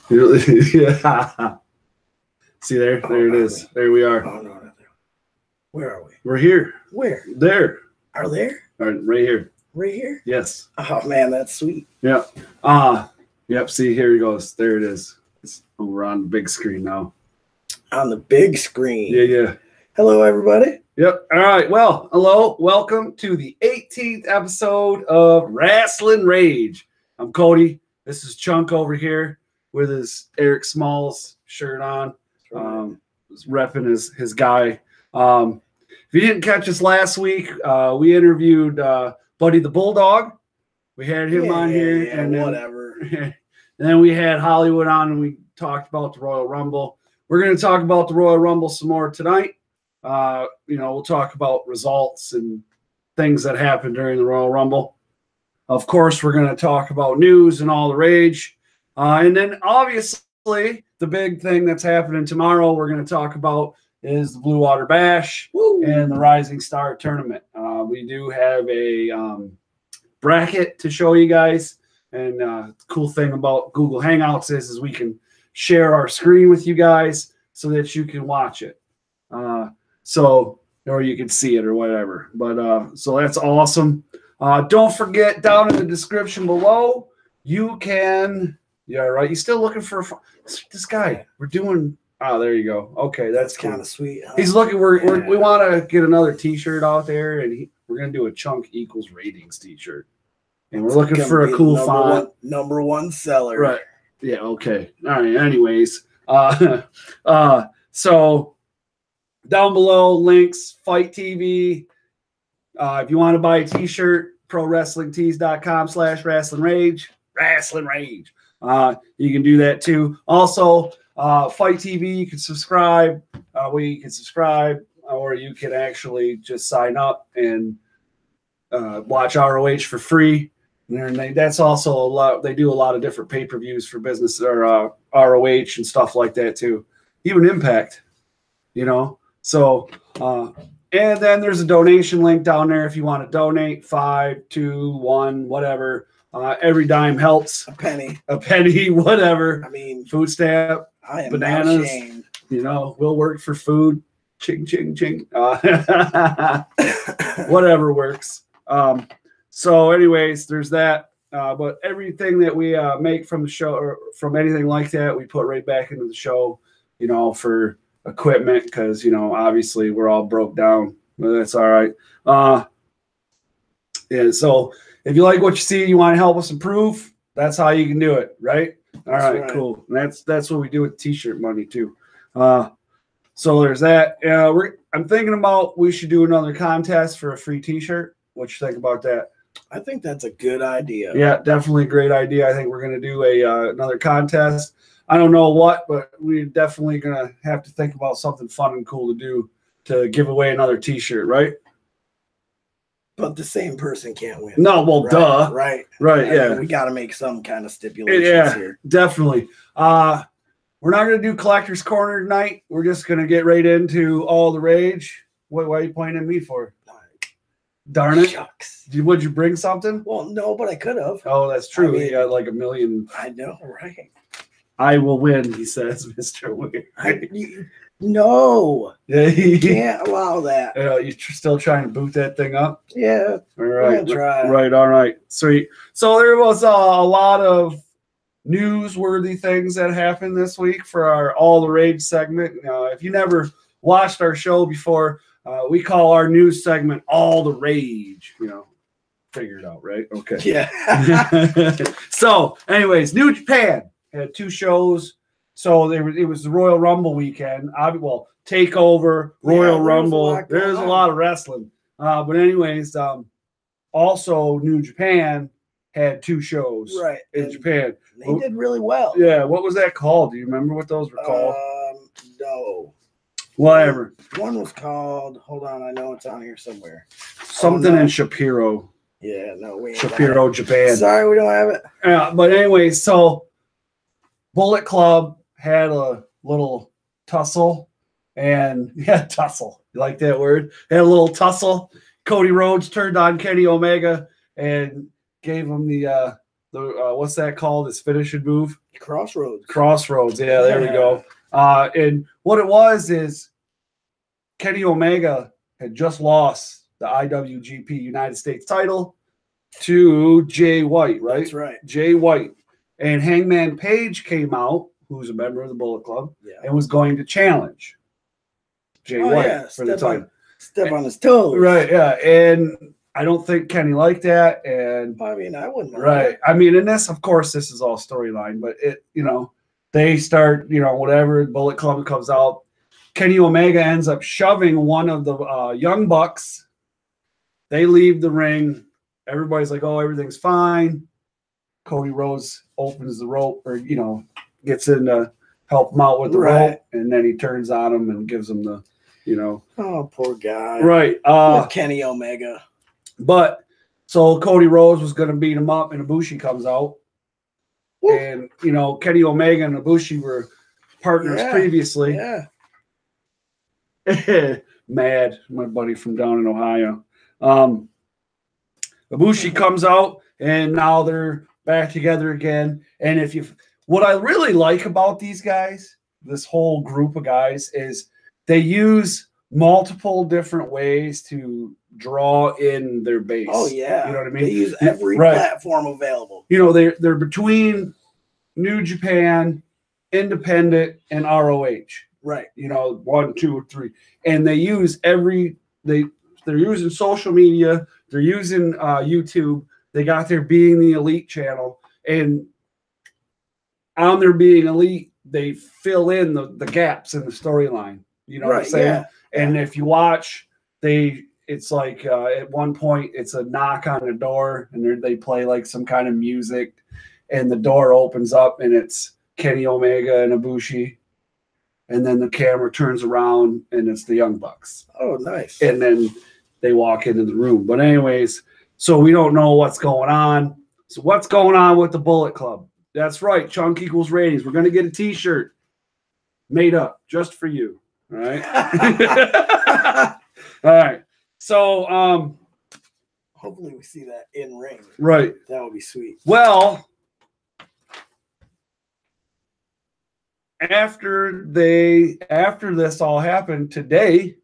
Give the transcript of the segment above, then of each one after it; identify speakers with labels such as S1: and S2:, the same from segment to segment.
S1: Yeah. See there it is. There we are.
S2: Oh, no. Where are we?
S1: We're here.
S2: Where?
S1: There.
S2: Are there?
S1: Right here.
S2: Right here?
S1: Yes.
S2: Oh man, that's sweet.
S1: Yep. Yep. See, here he goes. There it is. We're on the big screen now.
S2: On the big screen.
S1: Yeah.
S2: Hello, everybody.
S1: Yep. All right. Well, hello. Welcome to the 18th episode of Rasslin Rage. I'm Cody. This is Chunk over here with his Eric Smalls shirt on. Repping his guy. If you didn't catch us last week, we interviewed Buddy the Bulldog. We had him on here.
S2: Yeah, and whatever.
S1: And then we had Hollywood on, and we talked about the Royal Rumble. We're going to talk about the Royal Rumble some more tonight. We'll talk about results and things that happened during the Royal Rumble. Of course, we're going to talk about news and all the rage. And then, obviously, the big thing that's happening tomorrow we're going to talk about is the Blue Water Bash. Woo! And the Rising Star tournament. We do have a bracket to show you guys. And the cool thing about Google Hangouts is we can share our screen with you guys so that you can watch it. Or you can see it or whatever. But so that's awesome. Don't forget, down in the description below, you can, you still looking for this guy. We're doing, there you go. Okay, that's cool.
S2: Kind of sweet. Huh?
S1: He's looking, we want to get another t-shirt out there, and we're going to do a Chunk Equals Ratings t-shirt. And we're looking for a cool font.
S2: Number one seller.
S1: Right. Yeah, okay. All right, anyways. So down below, links, Fite TV. If you want to buy a t-shirt, prowrestlingtees.com/Rasslin Rage. Rasslin Rage. You can do that too. Also, Fite TV, you can subscribe. You can subscribe, or you can actually just sign up and watch ROH for free. And that's also a lot. They do a lot of different pay-per-views for business or ROH and stuff like that too. Even Impact, So, and then there's a donation link down there if you want to donate. 5, 2, 1, whatever. Every dime helps. A penny, whatever.
S2: I mean,
S1: food stamp,
S2: I am
S1: bananas.
S2: Not ashamed.
S1: We'll work for food. Ching, ching, ching. Whatever works. So anyways, there's that. But everything that we make from the show or from anything like that, we put right back into the show, for equipment because, obviously we're all broke down. But that's all right. So if you like what you see, you want to help us improve, that's how you can do it, right? All right, cool. And that's what we do with t-shirt money too. So there's that. I'm thinking about we should do another contest for a free t-shirt. What you think about that?
S2: I think that's a good idea.
S1: Yeah, definitely a great idea. I think we're going to do another contest. I don't know what, but we're definitely going to have to think about something fun and cool to do to give away another t-shirt, right?
S2: But the same person can't win.
S1: No, well, duh.
S2: Right.
S1: Yeah.
S2: I mean, we got to make some kind of stipulations here.
S1: Definitely. We're not going to do Collector's Corner tonight. We're just going to get right into all the rage. Why are you pointing at me for? Darn it.
S2: Shucks.
S1: Would you bring something?
S2: Well, no, but I could have.
S1: Oh, that's true. He got like 1 million.
S2: I know, right?
S1: I will win, he says, Mr. Weird.
S2: No.
S1: Yeah,
S2: you can't allow that.
S1: You're still trying to boot that thing up?
S2: Yeah.
S1: All right.
S2: Try.
S1: Right, all right. Sweet. So there was a lot of newsworthy things that happened this week for our All the Rage segment. If you never watched our show before, we call our news segment All the Rage. Figure it out, right? Okay.
S2: Yeah.
S1: So, anyways, New Japan had 2 shows. So it was the Royal Rumble weekend. Takeover, Royal Rumble. There's a lot of wrestling. But anyways, also New Japan had 2 shows in Japan.
S2: They did really well.
S1: Yeah. What was that called? Do you remember what those were called?
S2: No.
S1: Whatever.
S2: One was called, hold on, I know it's on here somewhere.
S1: Something in Shapiro.
S2: Yeah, no, we ain't
S1: Shapiro, Japan.
S2: Sorry, we don't have it.
S1: But anyway, so Bullet Club had a little tussle. And tussle. You like that word? Had a little tussle. Cody Rhodes turned on Kenny Omega and gave him the the what's that called? His finishing move?
S2: Crossroads.
S1: Crossroads. Yeah, there we go. And what it was is Kenny Omega had just lost the IWGP United States title to Jay White, right?
S2: That's right.
S1: Jay White. And Hangman Page came out, who's a member of the Bullet Club, and was going to challenge Jay White for the title.
S2: Step on his toes.
S1: Right, yeah. And I don't think Kenny liked that. And
S2: I mean, I wouldn't.
S1: Right. I mean, and this, of course, this is all storyline, but it, they start, whatever, Bullet Club comes out. Kenny Omega ends up shoving one of the Young Bucks. They leave the ring. Everybody's like, oh, everything's fine. Cody Rhodes opens the rope or, gets in to help him out with the rope. And then he turns on him and gives him the,
S2: Oh, poor guy.
S1: Right.
S2: Kenny Omega.
S1: But so Cody Rhodes was going to beat him up and Ibushi comes out. Woo. And, Kenny Omega and Ibushi were partners previously.
S2: Yeah.
S1: Mad, my buddy from down in Ohio. Ibushi comes out and now they're back together again. And what I really like about these guys, this whole group of guys, is they use multiple different ways to draw in their base.
S2: Oh yeah,
S1: you know what I mean.
S2: They use every platform available.
S1: They're between New Japan, Independent, and ROH.
S2: Right.
S1: 1, 2, or 3, and they use they're using social media. They're using YouTube. They got their Being the Elite channel, and on their Being Elite, they fill in the gaps in the storyline. You know what I'm saying?
S2: Yeah.
S1: And if you watch, it's like at one point it's a knock on the door, and they play like some kind of music, and the door opens up, and it's Kenny Omega and Ibushi. And then the camera turns around and it's the Young Bucks.
S2: Oh, nice.
S1: And then they walk into the room. But anyways, so we don't know what's going on. So what's going on with the Bullet Club? That's right. Chunk equals ratings. We're going to get a T-shirt made up just for you. All right. All right. So
S2: hopefully we see that in ring.
S1: Right.
S2: That would be sweet.
S1: Well, after this all happened today,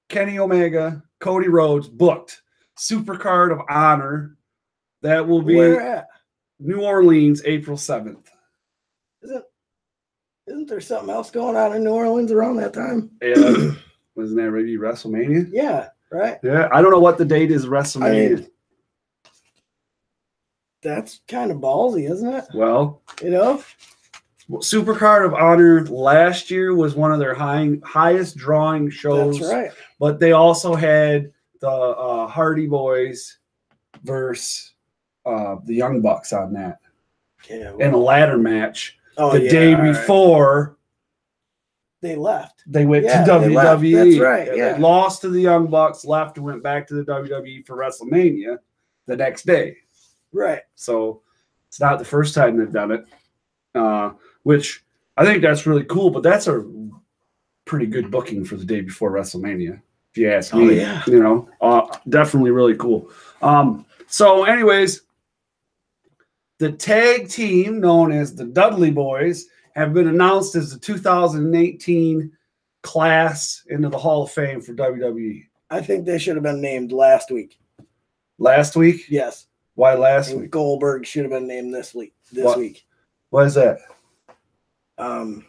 S1: Kenny Omega, Cody Rhodes booked Supercard of Honor. That will be
S2: where at?
S1: New Orleans, April 7th.
S2: Isn't there something else going on in New Orleans around that time?
S1: Yeah, wasn't that maybe WrestleMania?
S2: Yeah, right.
S1: Yeah, I don't know what the date is. WrestleMania.
S2: That's kind of ballsy, isn't it?
S1: Well,
S2: Supercard
S1: of Honor last year was one of their highest drawing shows.
S2: That's right.
S1: But they also had the Hardy Boys versus the Young Bucks on that.
S2: Yeah. Well,
S1: in a ladder match the day before
S2: they left.
S1: They went to WWE.
S2: That's right. Yeah.
S1: They lost to the Young Bucks, left and went back to the WWE for WrestleMania the next day.
S2: Right.
S1: So it's not the first time they've done it, which I think that's really cool. But that's a pretty good booking for the day before WrestleMania, if you ask me.
S2: Oh, yeah.
S1: Definitely really cool. So anyways, the tag team known as the Dudley Boys have been announced as the 2018 class into the Hall of Fame for WWE.
S2: I think they should have been named last week.
S1: Last week?
S2: Yes.
S1: Why last week?
S2: Goldberg should have been named this week.
S1: Why is that?
S2: I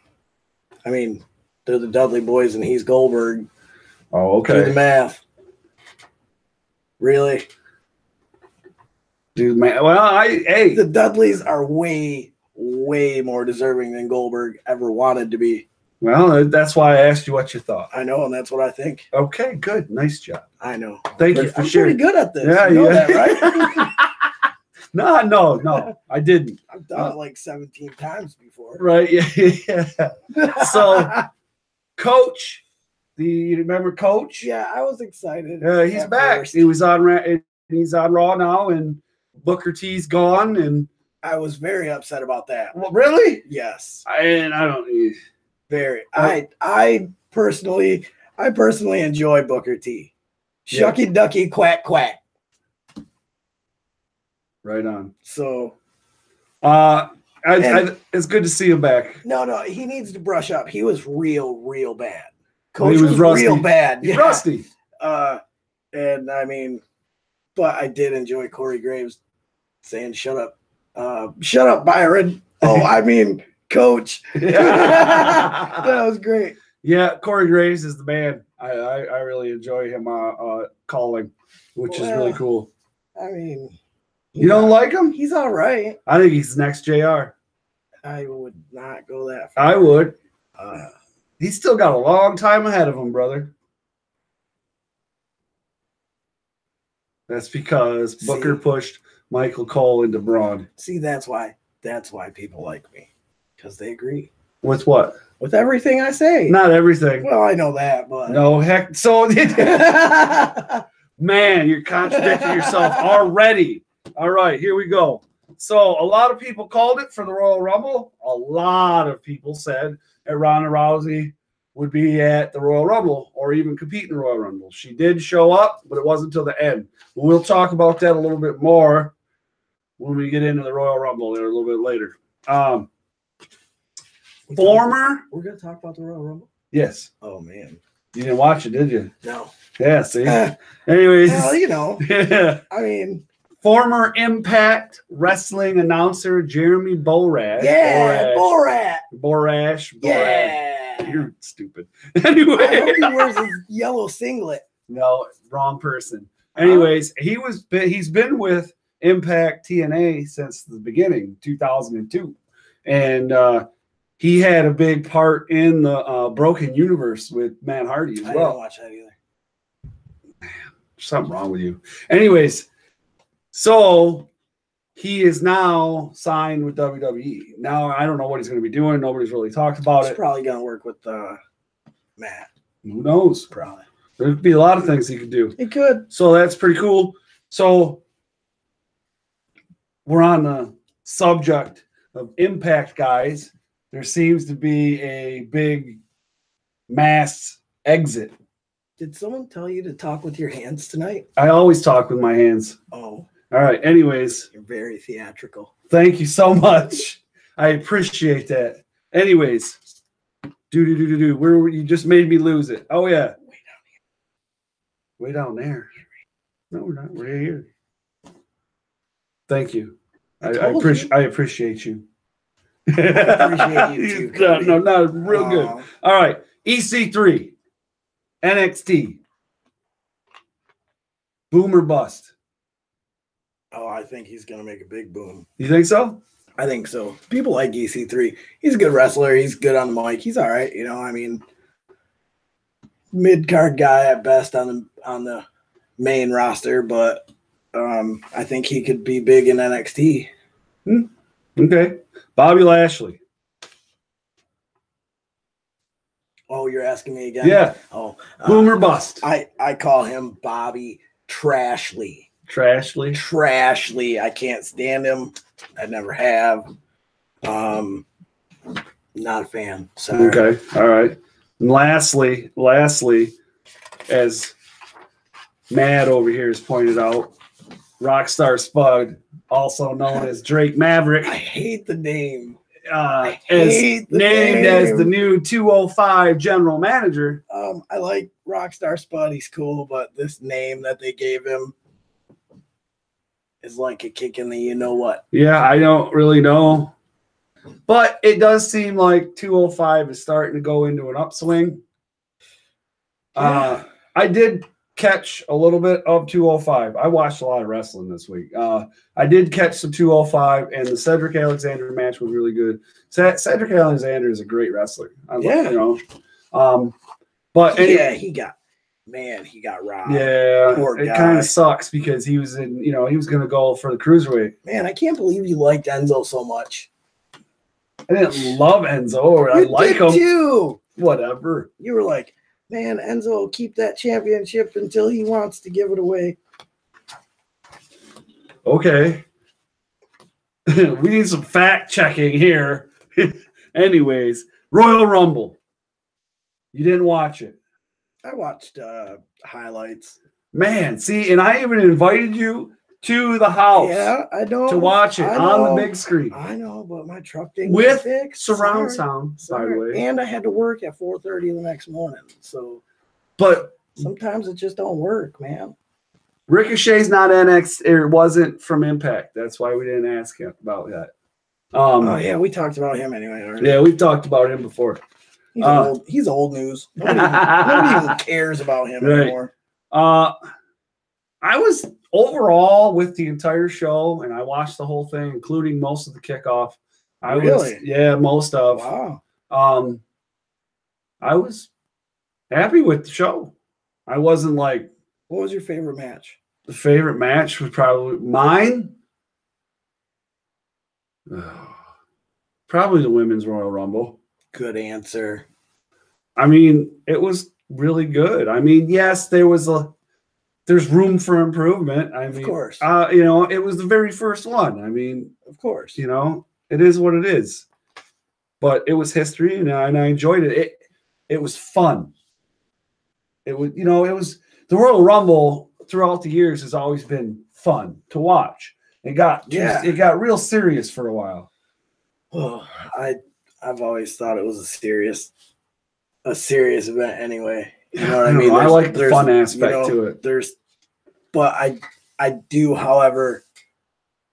S2: mean, they're the Dudley Boys and he's Goldberg.
S1: Oh, okay.
S2: Do the math. Really?
S1: Do the math. Well,
S2: the Dudleys are way, way more deserving than Goldberg ever wanted to be.
S1: Well, that's why I asked you what you thought.
S2: I know, and that's what I think.
S1: Okay, good. Nice job.
S2: I know.
S1: Thank you for sharing.
S2: I'm pretty good at this.
S1: Yeah,
S2: you know that, right?
S1: No, I didn't.
S2: I've done it like 17 times before.
S1: Right, yeah. So, Coach, you remember Coach?
S2: Yeah, I was excited.
S1: He's back.
S2: First.
S1: He's on Raw now, and Booker T's gone, and
S2: I was very upset about that.
S1: Well, really?
S2: Yes.
S1: I don't.
S2: Very. I personally enjoy Booker T. Shucky ducky quack quack.
S1: Right on.
S2: So,
S1: it's good to see him back.
S2: No, he needs to brush up. He was real bad.
S1: Coach was rusty.
S2: Real bad.
S1: He's rusty.
S2: And I mean, but I did enjoy Corey Graves saying, "Shut up, Byron." Oh, I mean, Coach. That was great.
S1: Yeah, Corey Graves is the man. I really enjoy him calling, which is really cool.
S2: I mean,
S1: you don't like him?
S2: He's all right.
S1: I think he's next JR.
S2: I would not go that far.
S1: I would. He's still got a long time ahead of him, brother. That's because Booker pushed Michael Cole into Braun.
S2: See, that's why people like me, because they agree.
S1: With what?
S2: With everything I say.
S1: Not everything.
S2: Well, I know that, but
S1: no heck. So, man, you're contradicting yourself already. All right, here we go. So, a lot of people called it for the Royal Rumble. A lot of people said that Ronda Rousey would be at the Royal Rumble or even compete in the Royal Rumble. She did show up, but it wasn't until the end. We'll talk about that a little bit more when we get into the Royal Rumble there a little bit later. We're
S2: going to talk about the Royal Rumble?
S1: Yes.
S2: Oh, man.
S1: You didn't watch it, did you?
S2: No.
S1: Yeah, see? Anyways.
S2: Well, you know.
S1: Yeah.
S2: I mean.
S1: Former Impact Wrestling announcer Jeremy Borash.
S2: Yeah,
S1: Borash.
S2: Yeah.
S1: You're stupid. Anyway.
S2: I hope he wears his yellow singlet.
S1: No, wrong person. Anyways, he's been with Impact TNA since the beginning, 2002. And he had a big part in the Broken Universe with Matt Hardy as well.
S2: I didn't watch that either.
S1: Man, there's something wrong with you. Anyways, so he is now signed with WWE. Now, I don't know what he's going to be doing. Nobody's really talked about it.
S2: He's probably going to work with Matt.
S1: Who knows?
S2: Probably.
S1: There'd be a lot of things he could do.
S2: He could.
S1: So that's pretty cool. So we're on the subject of Impact guys. There seems to be a big mass exit.
S2: Did someone tell you to talk with your hands tonight?
S1: I always talk with my hands.
S2: Oh.
S1: All right. Anyways.
S2: You're very theatrical.
S1: Thank you so much. I appreciate that. Anyways. Where you just made me lose it. Oh, yeah. Way down there. No, we're not. We're here. Thank you. I appreciate you.
S2: I appreciate you too.
S1: No, real good. All right. EC3. NXT. Boom or bust?
S2: Oh, I think he's going to make a big boom.
S1: You think so?
S2: I think so. People like EC3. He's a good wrestler. He's good on the mic. He's all right. You know, I mean, mid-card guy at best on the main roster, but I think he could be big in NXT.
S1: Okay. Bobby Lashley.
S2: Oh, you're asking me again?
S1: Yeah.
S2: Oh,
S1: boom or bust?
S2: I call him Bobby Trashley.
S1: Trashley?
S2: I can't stand him. I never have. Not a fan. Sorry.
S1: Okay. All right. And lastly, as Matt over here has pointed out, Rockstar Spud, also known as Drake Maverick.
S2: I hate the name.
S1: Named as the new 205 general manager.
S2: I like Rockstar Spud. He's cool, but this name that they gave him is like a kick in the you-know-what.
S1: Yeah, I don't really know. But it does seem like 205 is starting to go into an upswing.
S2: Yeah.
S1: I did catch a little bit of 205. I watched a lot of wrestling this week. I did catch some 205, and the Cedric Alexander match was really good. Cedric Alexander is a great wrestler. But anyway,
S2: he got robbed.
S1: Yeah, it kind of sucks because he was he was going to go for the cruiserweight.
S2: Man, I can't believe you liked Enzo so much.
S1: I didn't love Enzo, or I like him
S2: too.
S1: Whatever.
S2: You were like, man, Enzo will keep that championship until he wants to give it away.
S1: Okay. We need some fact checking here. Anyways, Royal Rumble. You didn't watch it.
S2: I watched highlights.
S1: Man, see, and I even invited you to the house.
S2: Yeah, I know.
S1: To watch it on the big screen.
S2: I know, but my truck didn't
S1: with
S2: get fixed.
S1: surround sound, by the way.
S2: And I had to work at 4:30 the next morning. So,
S1: but
S2: sometimes it just don't work, man.
S1: Ricochet's not NXT. It wasn't from Impact. That's why we didn't ask him about that.
S2: Oh yeah, we talked about him anyway. Already.
S1: Yeah, we've talked about him before.
S2: He's old news. Nobody even cares about him anymore.
S1: I was overall with the entire show, and I watched the whole thing, including most of the kickoff. Most of.
S2: Wow.
S1: I was happy with the show. I wasn't like.
S2: What was your favorite match?
S1: The favorite match was probably mine. Probably the Women's Royal Rumble.
S2: Good answer.
S1: I mean, it was really good. I mean, yes, there's room for improvement. I mean,
S2: of course.
S1: It was the very first one. I mean,
S2: of course.
S1: It is what it is. But it was history, and I enjoyed it. It was fun. It was, the Royal Rumble throughout the years has always been fun to watch. It got real serious for a while.
S2: Well, I've always thought it was a serious event anyway. You know what I mean?
S1: I like the fun aspect to it.
S2: But I do, however,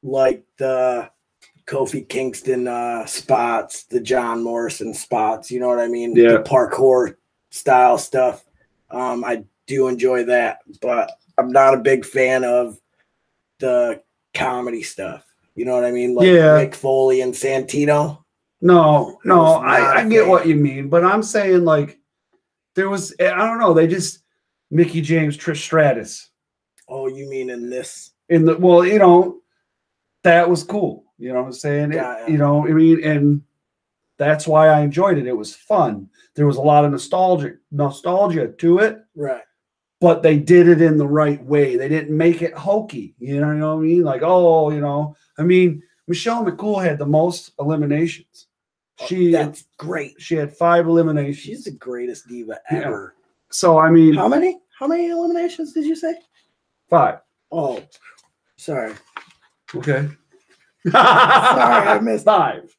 S2: like the Kofi Kingston spots, the John Morrison spots. You know what I mean?
S1: Yeah.
S2: The parkour style stuff. I do enjoy that, but I'm not a big fan of the comedy stuff. You know what I mean? Like Mick Foley and Santino.
S1: No, I get what you mean, but I'm saying like there was, I don't know, Mickey James, Trish Stratus.
S2: Oh, you mean in this?
S1: That was cool. You know what I'm saying? And that's why I enjoyed it. It was fun. There was a lot of nostalgia to it.
S2: Right.
S1: But they did it in the right way. They didn't make it hokey. You know what I mean? Like, Michelle McCool had the most eliminations.
S2: That's great.
S1: She had 5 eliminations.
S2: She's the greatest diva ever.
S1: Yeah. So, I mean.
S2: How many eliminations did you say?
S1: 5.
S2: Oh, sorry.
S1: Okay.
S2: Sorry, I missed
S1: 5.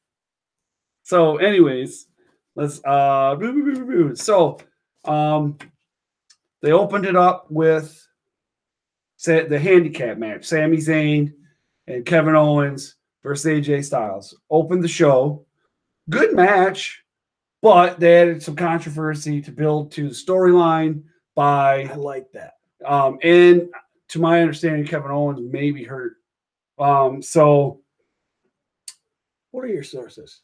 S1: So, anyways, let's So, they opened it up with the handicap match. Sami Zayn and Kevin Owens versus AJ Styles. Opened the show. Good match, but they added some controversy to build to the storyline by.
S2: I like that.
S1: And to my understanding, Kevin Owens may be hurt. So.
S2: What are your sources?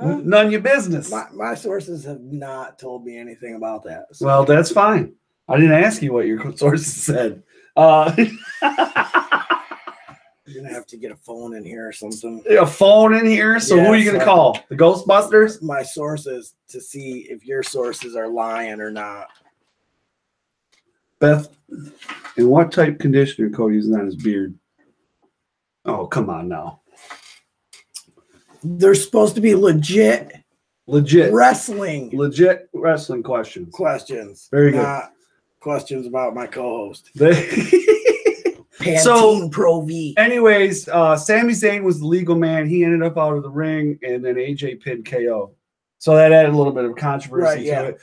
S1: None your business.
S2: My sources have not told me anything about that.
S1: So. Well, that's fine. I didn't ask you what your sources said.
S2: You're gonna have to get a phone in here or something.
S1: A phone in here? So who are you gonna call? The Ghostbusters?
S2: My sources to see if your sources are lying or not.
S1: Beth, in what type conditioner Cody using on his beard? Oh, come on now.
S2: They're supposed to be legit wrestling questions.
S1: Very good.
S2: Not questions about my co-host.
S1: So,
S2: Pro V.
S1: Anyways, Sami Zayn was the legal man. He ended up out of the ring, and then AJ pinned KO. So that added a little bit of controversy to it.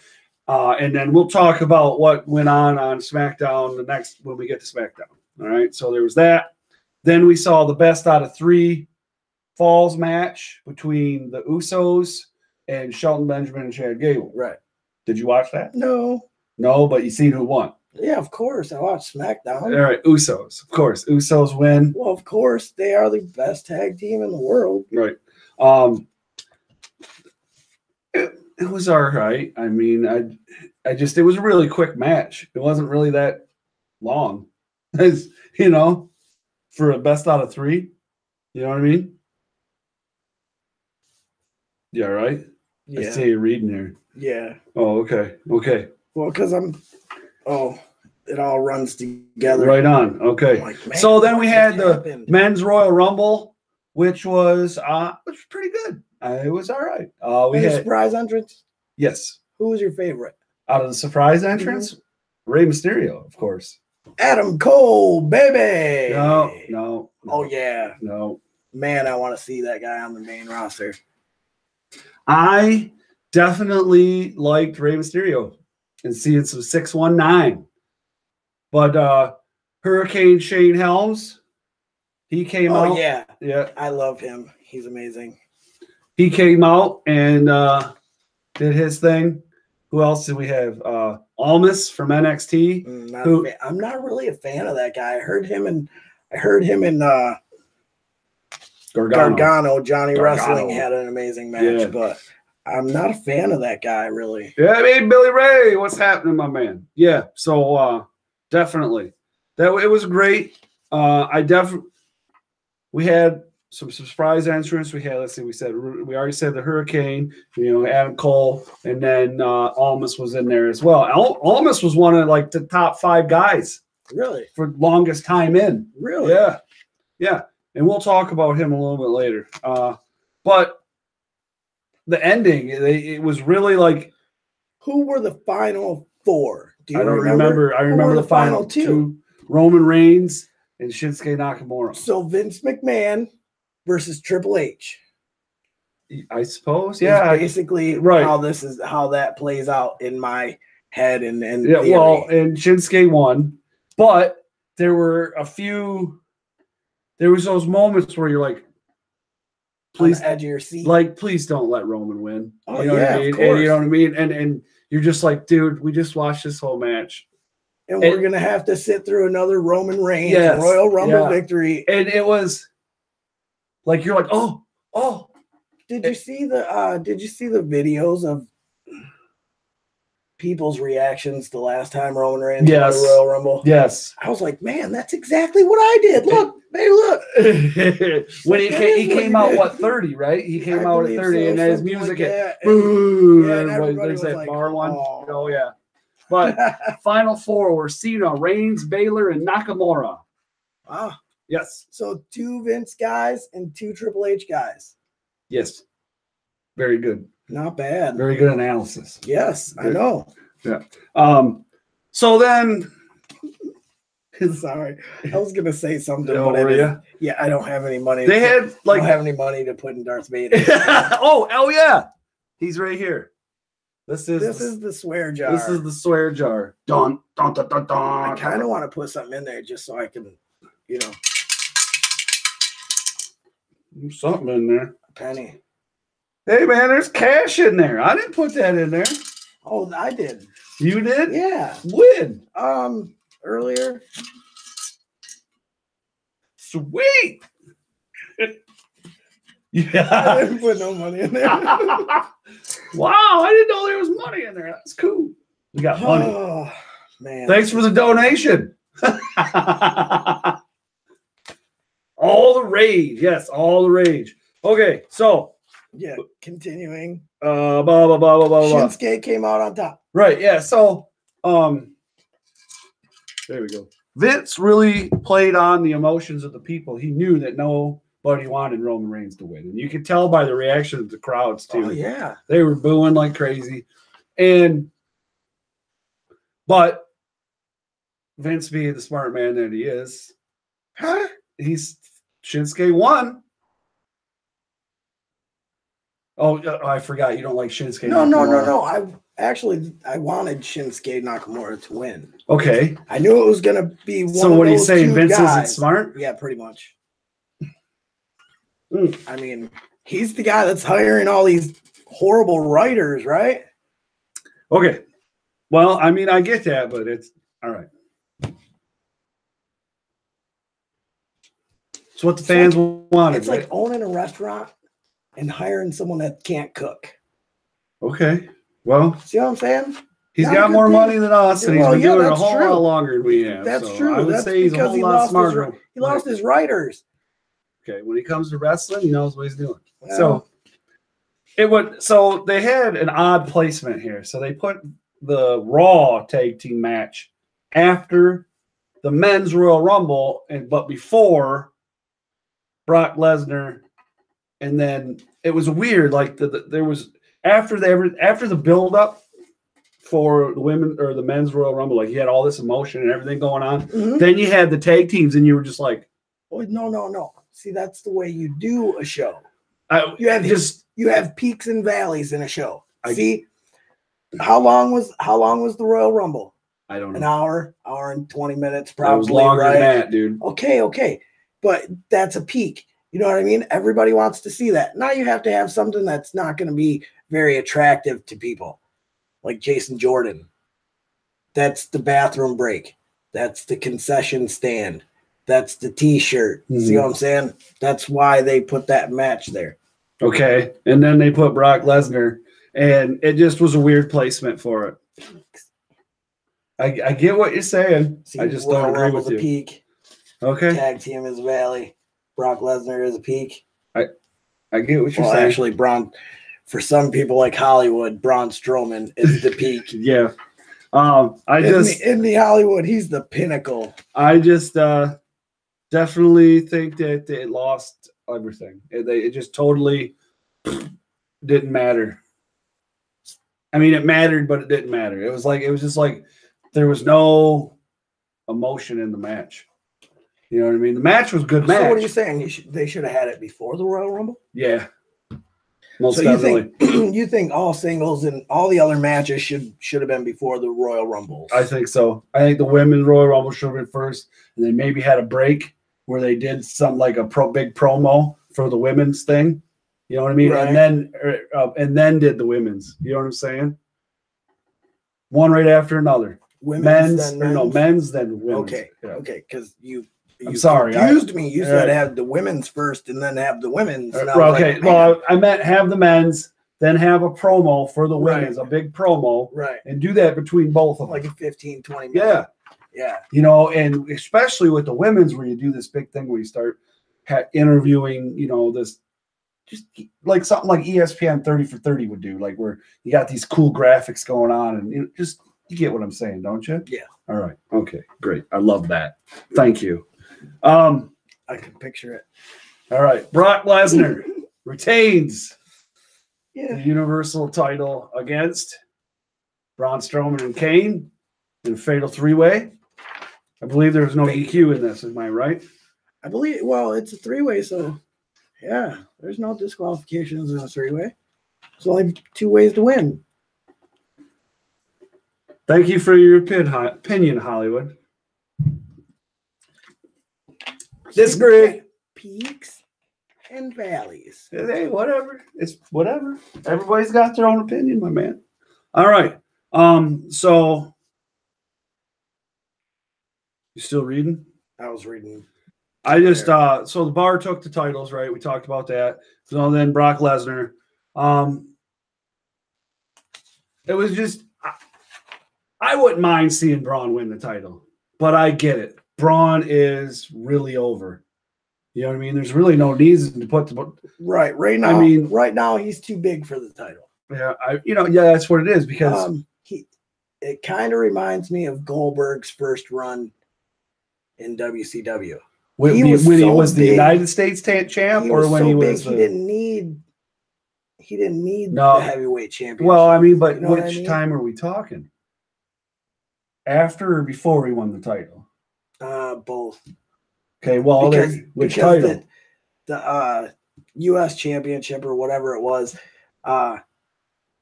S1: And then we'll talk about what went on SmackDown when we get to SmackDown. All right. So there was that. Then we saw the best out of 3 falls match between the Usos and Shelton Benjamin and Chad Gable.
S2: Right.
S1: Did you watch that?
S2: No,
S1: but you seen who won.
S2: Yeah, of course. I watched SmackDown.
S1: All right, Usos. Of course. Usos win.
S2: Well, of course. They are the best tag team in the world.
S1: Right. It was all right. I mean, it was a really quick match. It wasn't really that long. For a best out of 3. You know what I mean? Yeah, right?
S2: Yeah.
S1: I see you reading here.
S2: Yeah.
S1: Oh, okay. Okay.
S2: Well, because it all runs together.
S1: Right on. Okay. Like, so then we had the Men's Royal Rumble, which was pretty good. It was all right. We had
S2: surprise entrance?
S1: Yes.
S2: Who was your favorite?
S1: Out of the surprise entrance? Rey Mysterio, of course.
S2: Adam Cole, baby.
S1: No.
S2: Oh, yeah.
S1: No.
S2: Man, I want to see that guy on the main roster.
S1: I definitely liked Rey Mysterio and seeing some 619. But Hurricane Shane Helms, he came out.
S2: Oh, yeah.
S1: Yeah.
S2: I love him. He's amazing.
S1: He came out and did his thing. Who else did we have? Almas from NXT.
S2: I'm not really a fan of that guy. I heard him in Gargano. Johnny Wrestling had an amazing match, but I'm not a fan of that guy, really.
S1: Yeah, I mean, Billy Ray, what's happening, my man? Yeah, so definitely. It was great. We had some surprise entrants. We had, we already said the Hurricane, Adam Cole, and then Almas was in there as well. Almas was one of like the top 5 guys.
S2: Really?
S1: For longest time in.
S2: Really?
S1: Yeah. And we'll talk about him a little bit later. But the ending, it was really like.
S2: Who were the final 4?
S1: I don't remember. I remember the final 2. Roman Reigns and Shinsuke Nakamura.
S2: So Vince McMahon versus Triple H.
S1: I suppose, yeah.
S2: Basically, how that plays out in my head and theory.
S1: Well, and Shinsuke won, but there were those moments where you're like, please,
S2: on the edge of your seat.
S1: Like, please don't let Roman win.
S2: Oh,
S1: you know what I mean?
S2: Of course.
S1: And you know what I mean? And you're just like, dude, we just watched this whole match.
S2: And we're going to have to sit through another Roman Reigns Royal Rumble victory.
S1: And it was like, you're like, oh.
S2: Did you see the videos of people's reactions the last time Roman Reigns won the Royal Rumble?
S1: Yes.
S2: I was like, man, that's exactly what I did. Look, hey, look.
S1: When he came out, 30, right? He came out at 30, and his music hit.
S2: Boo!
S1: And there's that like, bar one. Oh, yeah. But final 4 were Cena, Reigns, Baylor, and Nakamura.
S2: Wow.
S1: Yes.
S2: So 2 Vince guys and 2 Triple H guys.
S1: Yes. Very good.
S2: Not bad.
S1: Very good analysis.
S2: Yes, I know.
S1: Yeah. So then.
S2: Sorry, I was gonna say something,
S1: but
S2: I don't have any money.
S1: I don't
S2: have any money to put in Darth Vader.
S1: Oh yeah, he's right here. This is
S2: the swear jar.
S1: This is the swear jar. Dun dun dun dun dun.
S2: I kind of want to put something in there just so I can,
S1: something in there.
S2: A penny.
S1: Hey man, there's cash in there. I didn't put that in there.
S2: Oh, I did.
S1: You did?
S2: Yeah.
S1: When?
S2: Earlier.
S1: Sweet. Yeah.
S2: I didn't put no money in there.
S1: Wow, I didn't know there was money in there. That's cool. We got money.
S2: Oh, man.
S1: Thanks for the donation. All the rage. Yes, all the rage. Okay, so.
S2: Yeah, continuing.
S1: Blah, blah, blah, blah, blah, blah.
S2: Shinsuke came out on top.
S1: Right, yeah. So, there we go. Vince really played on the emotions of the people. He knew that nobody wanted Roman Reigns to win. And you could tell by the reaction of the crowds, too.
S2: Oh, yeah.
S1: They were booing like crazy. But Vince, being the smart man that he is, Shinsuke won. Oh, I forgot. You don't like Shinsuke
S2: Nakamura.
S1: No.
S2: I wanted Shinsuke Nakamura to win.
S1: Okay.
S2: I knew it was going to be one of those.
S1: So what are you saying? Vince
S2: guys.
S1: isn't smart?
S2: Yeah, pretty much. I mean, he's the guy that's hiring all these horrible writers, right?
S1: Okay. Well, I mean, I get that, but it's all right. It's what the fans wanted.
S2: It's like owning a restaurant and hiring someone that can't cook.
S1: Okay. Well,
S2: see what I'm saying?
S1: He's got more money than us, and he's been doing it a whole lot longer than we have.
S2: That's true.
S1: I would say he's a whole lot smarter.
S2: He lost his writers.
S1: Okay, when he comes to wrestling, he knows what he's doing. Yeah. So they had an odd placement here. So they put the Raw tag team match after the men's Royal Rumble, but before Brock Lesnar. And then it was weird. Like there was after the build up for the women or the men's Royal Rumble. Like you had all this emotion and everything going on. Then you had the tag teams, and you were just like,
S2: "Oh no! See, that's the way you do a show.
S1: you
S2: have peaks and valleys in a show. See, how long was the Royal Rumble?
S1: I don't know.
S2: An hour and 20 minutes, probably.
S1: It was longer
S2: right?
S1: than that, dude.
S2: Okay, but that's a peak. You know what I mean? Everybody wants to see that. Now you have to have something that's not going to be very attractive to people, like Jason Jordan. That's the bathroom break. That's the concession stand. That's the T-shirt. See what I'm saying? That's why they put that match there.
S1: Okay, and then they put Brock Lesnar, and it just was a weird placement for it. I get what you're saying.
S2: See,
S1: I just
S2: Royal
S1: don't agree
S2: Rumble's
S1: with you.
S2: A peak.
S1: Okay.
S2: Tag team is a valley. Brock Lesnar is a peak.
S1: I get what you're saying.
S2: Actually, for some people like Hollywood, Braun Strowman is the peak.
S1: Yeah.
S2: In the Hollywood, he's the pinnacle.
S1: I just definitely think that it lost everything. It just totally didn't matter. I mean, it mattered, but it didn't matter. It was just like there was no emotion in the match. You know what I mean? The match was a good match.
S2: So what are you saying? They should have had it before the Royal Rumble?
S1: Yeah. Most definitely.
S2: You think all singles and all the other matches should have been before the Royal Rumble?
S1: I think so. I think the women's Royal Rumble should have been first, and then maybe had a break where they did something like a big promo for the women's thing. You know what I mean? Right. And then did the women's. You know what I'm saying? One right after another. Men's, then women's.
S2: Okay, okay, because you
S1: confused
S2: me. You said have the women's first and then have the women's.
S1: Okay, well, I meant have the men's, then have a promo for the women's, a big promo, and do that between both of them.
S2: Like a 15, 20 minutes. Yeah.
S1: You know, and especially with the women's where you do this big thing where you start interviewing, this just like something like ESPN 30 for 30 would do, like where you got these cool graphics going on and you get what I'm saying, don't you?
S2: Yeah.
S1: All right. Okay, great. I love that. Thank you.
S2: I can picture it.
S1: All right. Brock Lesnar retains the Universal title against Braun Strowman and Kane in a fatal three-way. I believe there was no DQ in this. Am I right?
S2: I believe. Well, it's a three-way, so yeah, there's no disqualifications in a three-way. There's only two ways to win.
S1: Thank you for your opinion, Hollywood. Disagree.
S2: Peaks and valleys.
S1: Hey, whatever. It's whatever. Everybody's got their own opinion, my man. All right. So you still reading?
S2: I was reading.
S1: I just so the Bar took the titles, right? We talked about that. So then Brock Lesnar. It was just I wouldn't mind seeing Braun win the title, but I get it. Braun is really over. You know what I mean? There's really no reason to put the
S2: right now. I mean, right now he's too big for the title.
S1: Yeah, that's what it is because
S2: it kind of reminds me of Goldberg's first run in WCW.
S1: When he was the United States champ, or when he was
S2: he didn't need the heavyweight championship.
S1: Well, I mean, but which time are we talking? After or before he won the title?
S2: Both.
S1: Okay, well, which title?
S2: The U.S. championship or whatever it was, that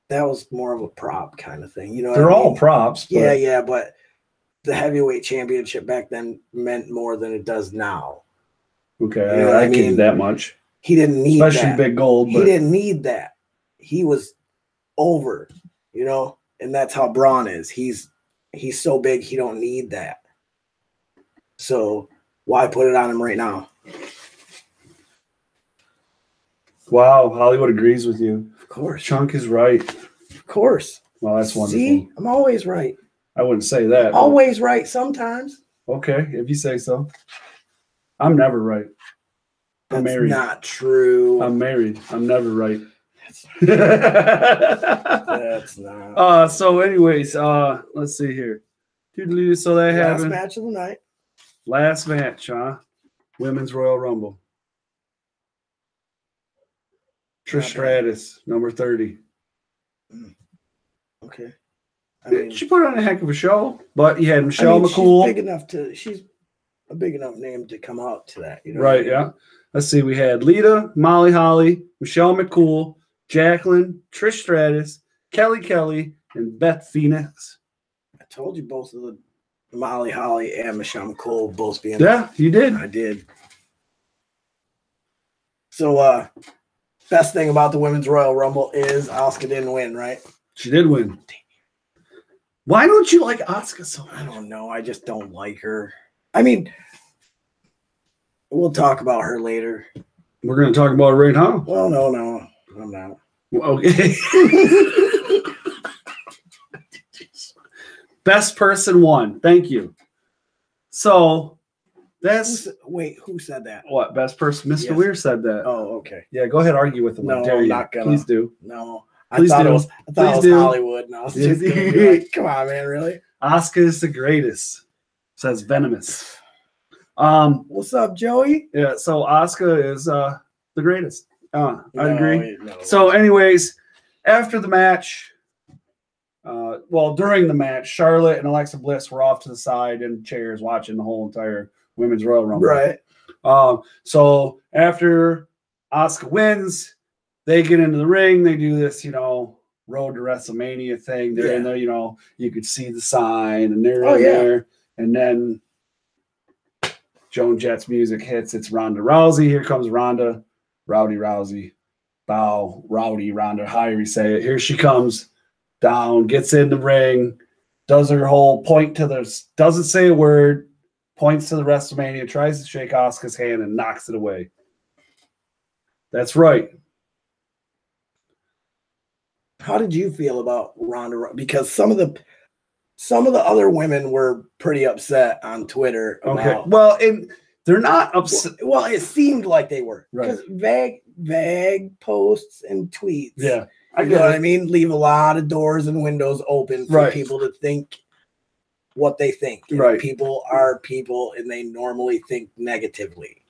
S2: was more of a prop kind of thing. You know,
S1: they're all props.
S2: Yeah, but the heavyweight championship back then meant more than it does now.
S1: Okay, you know I give you that much.
S2: He didn't need
S1: especially
S2: that.
S1: Big Gold.
S2: He didn't need that. He was over, and that's how Braun is. He's so big, he don't need that. So why put it on him right now?
S1: Wow, Hollywood agrees with you.
S2: Of course.
S1: Chunk is right.
S2: Of course.
S1: Well, that's wonderful.
S2: See, I'm always right.
S1: I wouldn't say that.
S2: Always right sometimes.
S1: Okay, if you say so. I'm never right. I'm married.
S2: That's not true.
S1: I'm married. I'm never right.
S2: That's not.
S1: So anyways, let's see here. So they have
S2: last match of the night.
S1: Last match, huh? Women's Royal Rumble. Trish Stratus, number 30.
S2: Okay. I mean,
S1: she put on a heck of a show, but you had Michelle McCool.
S2: She's a big enough name to come out to that. You know
S1: right, yeah. Let's see. We had Lita, Molly Holly, Michelle McCool, Jacqueline, Trish Stratus, Kelly, and Beth Phoenix.
S2: I told you both of the Molly Holly and Michelle McCool both being.
S1: Yeah, you did.
S2: I did. So, best thing about the Women's Royal Rumble is Asuka didn't win, right?
S1: She did win. Why don't you like Asuka so much?
S2: I don't know. I just don't like her. I mean, we'll talk about her later.
S1: We're going to talk about it right now.
S2: Well, no, I'm not.
S1: Okay. Best person won. Thank you. So that's
S2: who said that?
S1: What best person? Mr.
S2: Yes.
S1: Weir said that.
S2: Oh, okay.
S1: Yeah, go ahead, argue with him.
S2: No, I'm not gonna.
S1: Please do.
S2: No,
S1: Please
S2: I thought
S1: do.
S2: it was Hollywood. And I was just gonna be like, come on, man, really?
S1: Asuka is the greatest. Says Venomous.
S2: What's up, Joey?
S1: Yeah, so Asuka is the greatest. I agree.
S2: No.
S1: So, anyways, after the match, during the match, Charlotte and Alexa Bliss were off to the side in chairs watching the whole entire Women's Royal Rumble.
S2: Right.
S1: So after Asuka wins, they get into the ring. They do this, Road to WrestleMania thing. They're in there, you could see the sign, and they're in there. And then Joan Jett's music hits. It's Ronda Rousey. Here comes Ronda. Rowdy Rousey. Bow. Rowdy Ronda. However you say it. Here she comes. Down. Gets in the ring. Does her whole point to the... Doesn't say a word. Points to the WrestleMania. Tries to shake Asuka's hand and knocks it away. That's right.
S2: How did you feel about Ronda? Because some of the other women were pretty upset on Twitter.
S1: Okay. Well, they're not upset.
S2: Well, it seemed like they were.
S1: Right.
S2: Because vague posts and tweets.
S1: Yeah.
S2: You know what I mean? Leave a lot of doors and windows open for people to think what they think.
S1: Right.
S2: People are people, and they normally think negatively.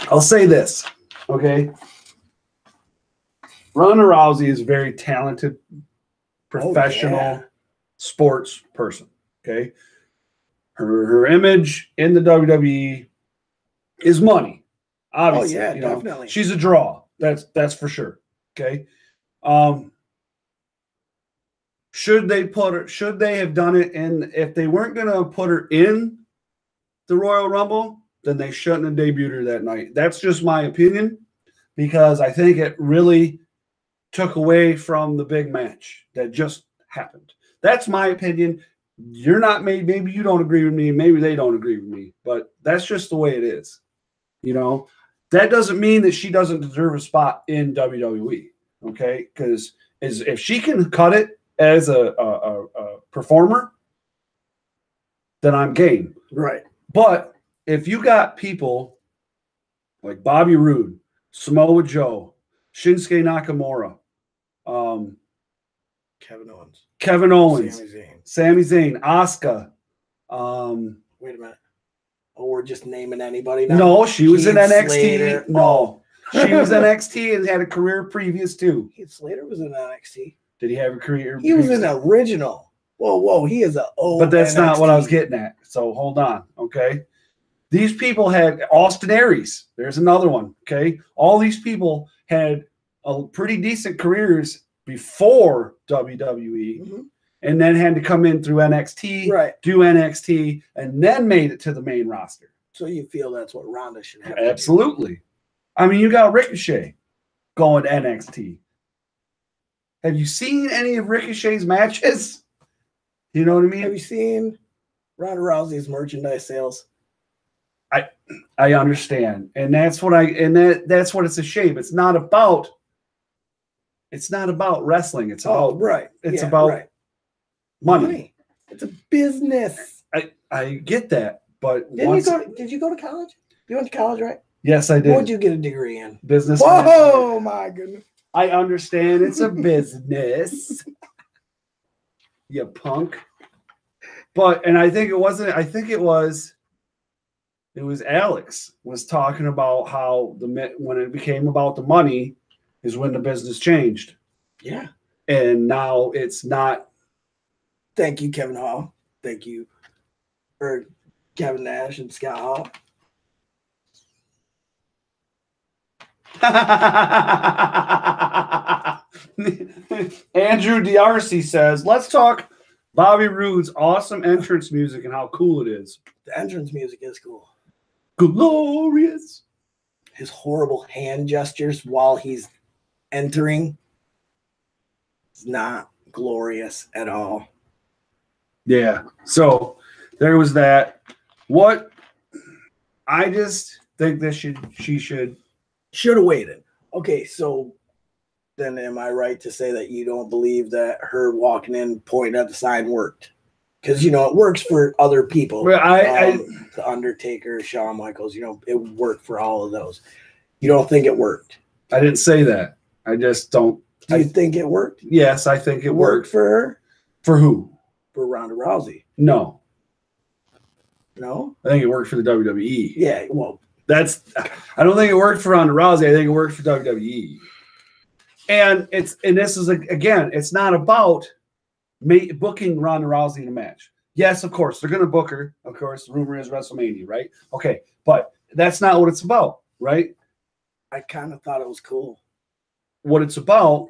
S1: I'll say this, okay? Ronda Rousey is a very talented, professional sports person, okay? Her image in the WWE is money, obviously.
S2: Oh, yeah, definitely.
S1: She's a draw. That's for sure, okay? Should they have done it in, if they weren't going to put her in the Royal Rumble, then they shouldn't have debuted her that night. That's just my opinion, because I think it really took away from the big match that just happened. That's my opinion. You're not, maybe you don't agree with me. Maybe they don't agree with me, but that's just the way it is. That doesn't mean that she doesn't deserve a spot in WWE. Okay. Because if she can cut it as a performer, then I'm game.
S2: Right.
S1: But if you got people like Bobby Roode, Samoa Joe, Shinsuke Nakamura, Kevin Owens, Sami Zayn, Asuka.
S2: Wait a minute. Oh, we're just naming anybody now?
S1: No, she was in NXT.
S2: Slater.
S1: No, she was NXT and had a career previous too.
S2: Heath Slater was in NXT.
S1: Did he have a career?
S2: He was in the original. Whoa, he is an old.
S1: But that's
S2: NXT.
S1: not what I was getting at. So hold on, okay? These people had Austin Aries. There's another one, okay? All these people had a pretty decent careers before WWE, and then had to come in through NXT, do NXT, and then made it to the main roster.
S2: So you feel that's what Ronda should have?
S1: Absolutely. I mean, you got Ricochet going to NXT. Have you seen any of Ricochet's matches? You know what I mean?
S2: Have you seen Ronda Rousey's merchandise sales?
S1: I understand, and that's what that's what it's a shame. It's not about wrestling. It's about It's about money.
S2: It's a business.
S1: I get that, but
S2: did you go to college? You went to college, right?
S1: Yes, I did.
S2: What did you get a degree in?
S1: Business.
S2: Whoa, my goodness!
S1: I understand it's a business. You punk. And I think it wasn't. I think it was Alex was talking about how when it became about the money is when the business changed.
S2: Yeah.
S1: And now it's not
S2: Thank you, Kevin Hall. Thank you, or Kevin Nash and Scott Hall.
S1: Andrew DRC says, let's talk Bobby Roode's awesome entrance music and how cool it is.
S2: The entrance music is cool.
S1: Glorious.
S2: His horrible hand gestures while he's entering is not glorious at all.
S1: Yeah. So there was that. What I just think that she should
S2: have waited. Okay, so then am I right to say that you don't believe that her walking in, pointing at the sign worked? Because, you know, it works for other people.
S1: Well,
S2: The Undertaker, Shawn Michaels, you know, it worked for all of those. You don't think it worked?
S1: I didn't say that. I just don't.
S2: Do you think it worked?
S1: Yes, I think it worked.
S2: For her?
S1: For who?
S2: For Ronda Rousey.
S1: No.
S2: No?
S1: I think it worked for the WWE.
S2: Yeah, well.
S1: I don't think it worked for Ronda Rousey. I think it worked for WWE. And this is, again, it's not about booking Ronda Rousey in a match. Yes, of course, they're going to book her. Of course, the rumor is WrestleMania, right? Okay, but that's not what it's about, right?
S2: I kind of thought it was cool.
S1: What it's about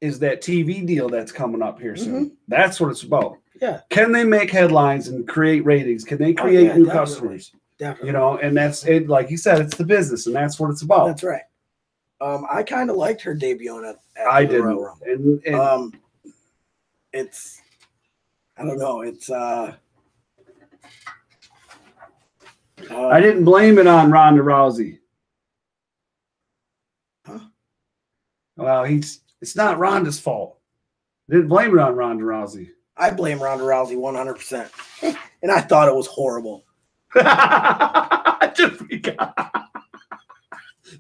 S1: is that TV deal that's coming up here soon. Mm-hmm. That's what it's about.
S2: Yeah.
S1: Can they make headlines and create ratings? Can they create new customers?
S2: Definitely.
S1: You know, and that's it. Like you said, it's the business, and that's what it's about.
S2: That's right. I kind of liked her debut at
S1: the Royal Rumble. And
S2: it's, I don't know. It's
S1: I didn't blame it on Ronda Rousey.
S2: Huh?
S1: Well, it's not Ronda's fault. I didn't blame it on Ronda Rousey.
S2: I blame Ronda Rousey 100%, and I thought it was horrible.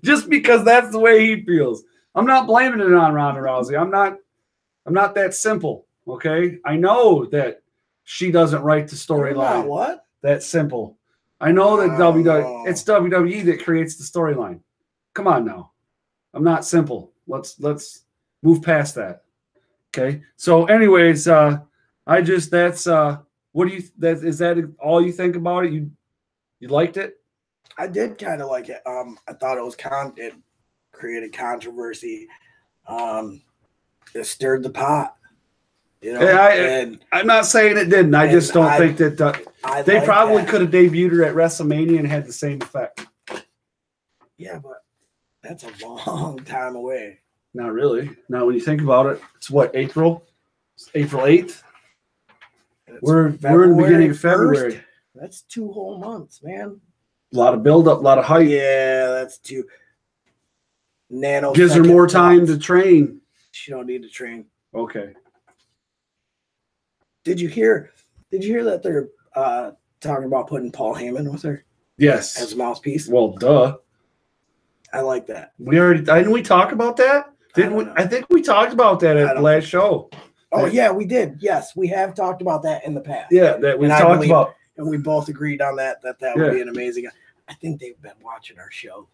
S1: Just because that's the way he feels. I'm not blaming it on Ronda Rousey. I'm not that simple. Okay, I know that she doesn't write the storyline.
S2: What?
S1: That's simple. I know that it's WWE that creates the storyline. Come on now. I'm not simple. Let's move past that. Okay. So, anyways, what do you? Is that all you think about it? You liked it?
S2: I did kind of like it. I thought it created controversy. It stirred the pot. You know,
S1: I'm not saying it didn't. I just don't think that they probably could have debuted her at WrestleMania and had the same effect.
S2: Yeah, but that's a long time away.
S1: Not really. Now, when you think about it, it's what, April? It's April 8th. We're in the beginning of February.
S2: 1st. That's 2 whole months, man.
S1: A lot of build-up, a lot of hype.
S2: Yeah, that's 2 nanosecond.
S1: Gives her more time to train.
S2: She don't need to train.
S1: Okay.
S2: Did you hear that they're talking about putting Paul Heyman with her?
S1: Yes.
S2: As a mouthpiece?
S1: Well, duh.
S2: I like that.
S1: Didn't we talk about that? Didn't we? I think we talked about that at the last show.
S2: Oh, yeah, we did. Yes, we have talked about that in the past.
S1: Yeah, that we talked about.
S2: And we both agreed on that would be an amazing. I think they've been watching our show.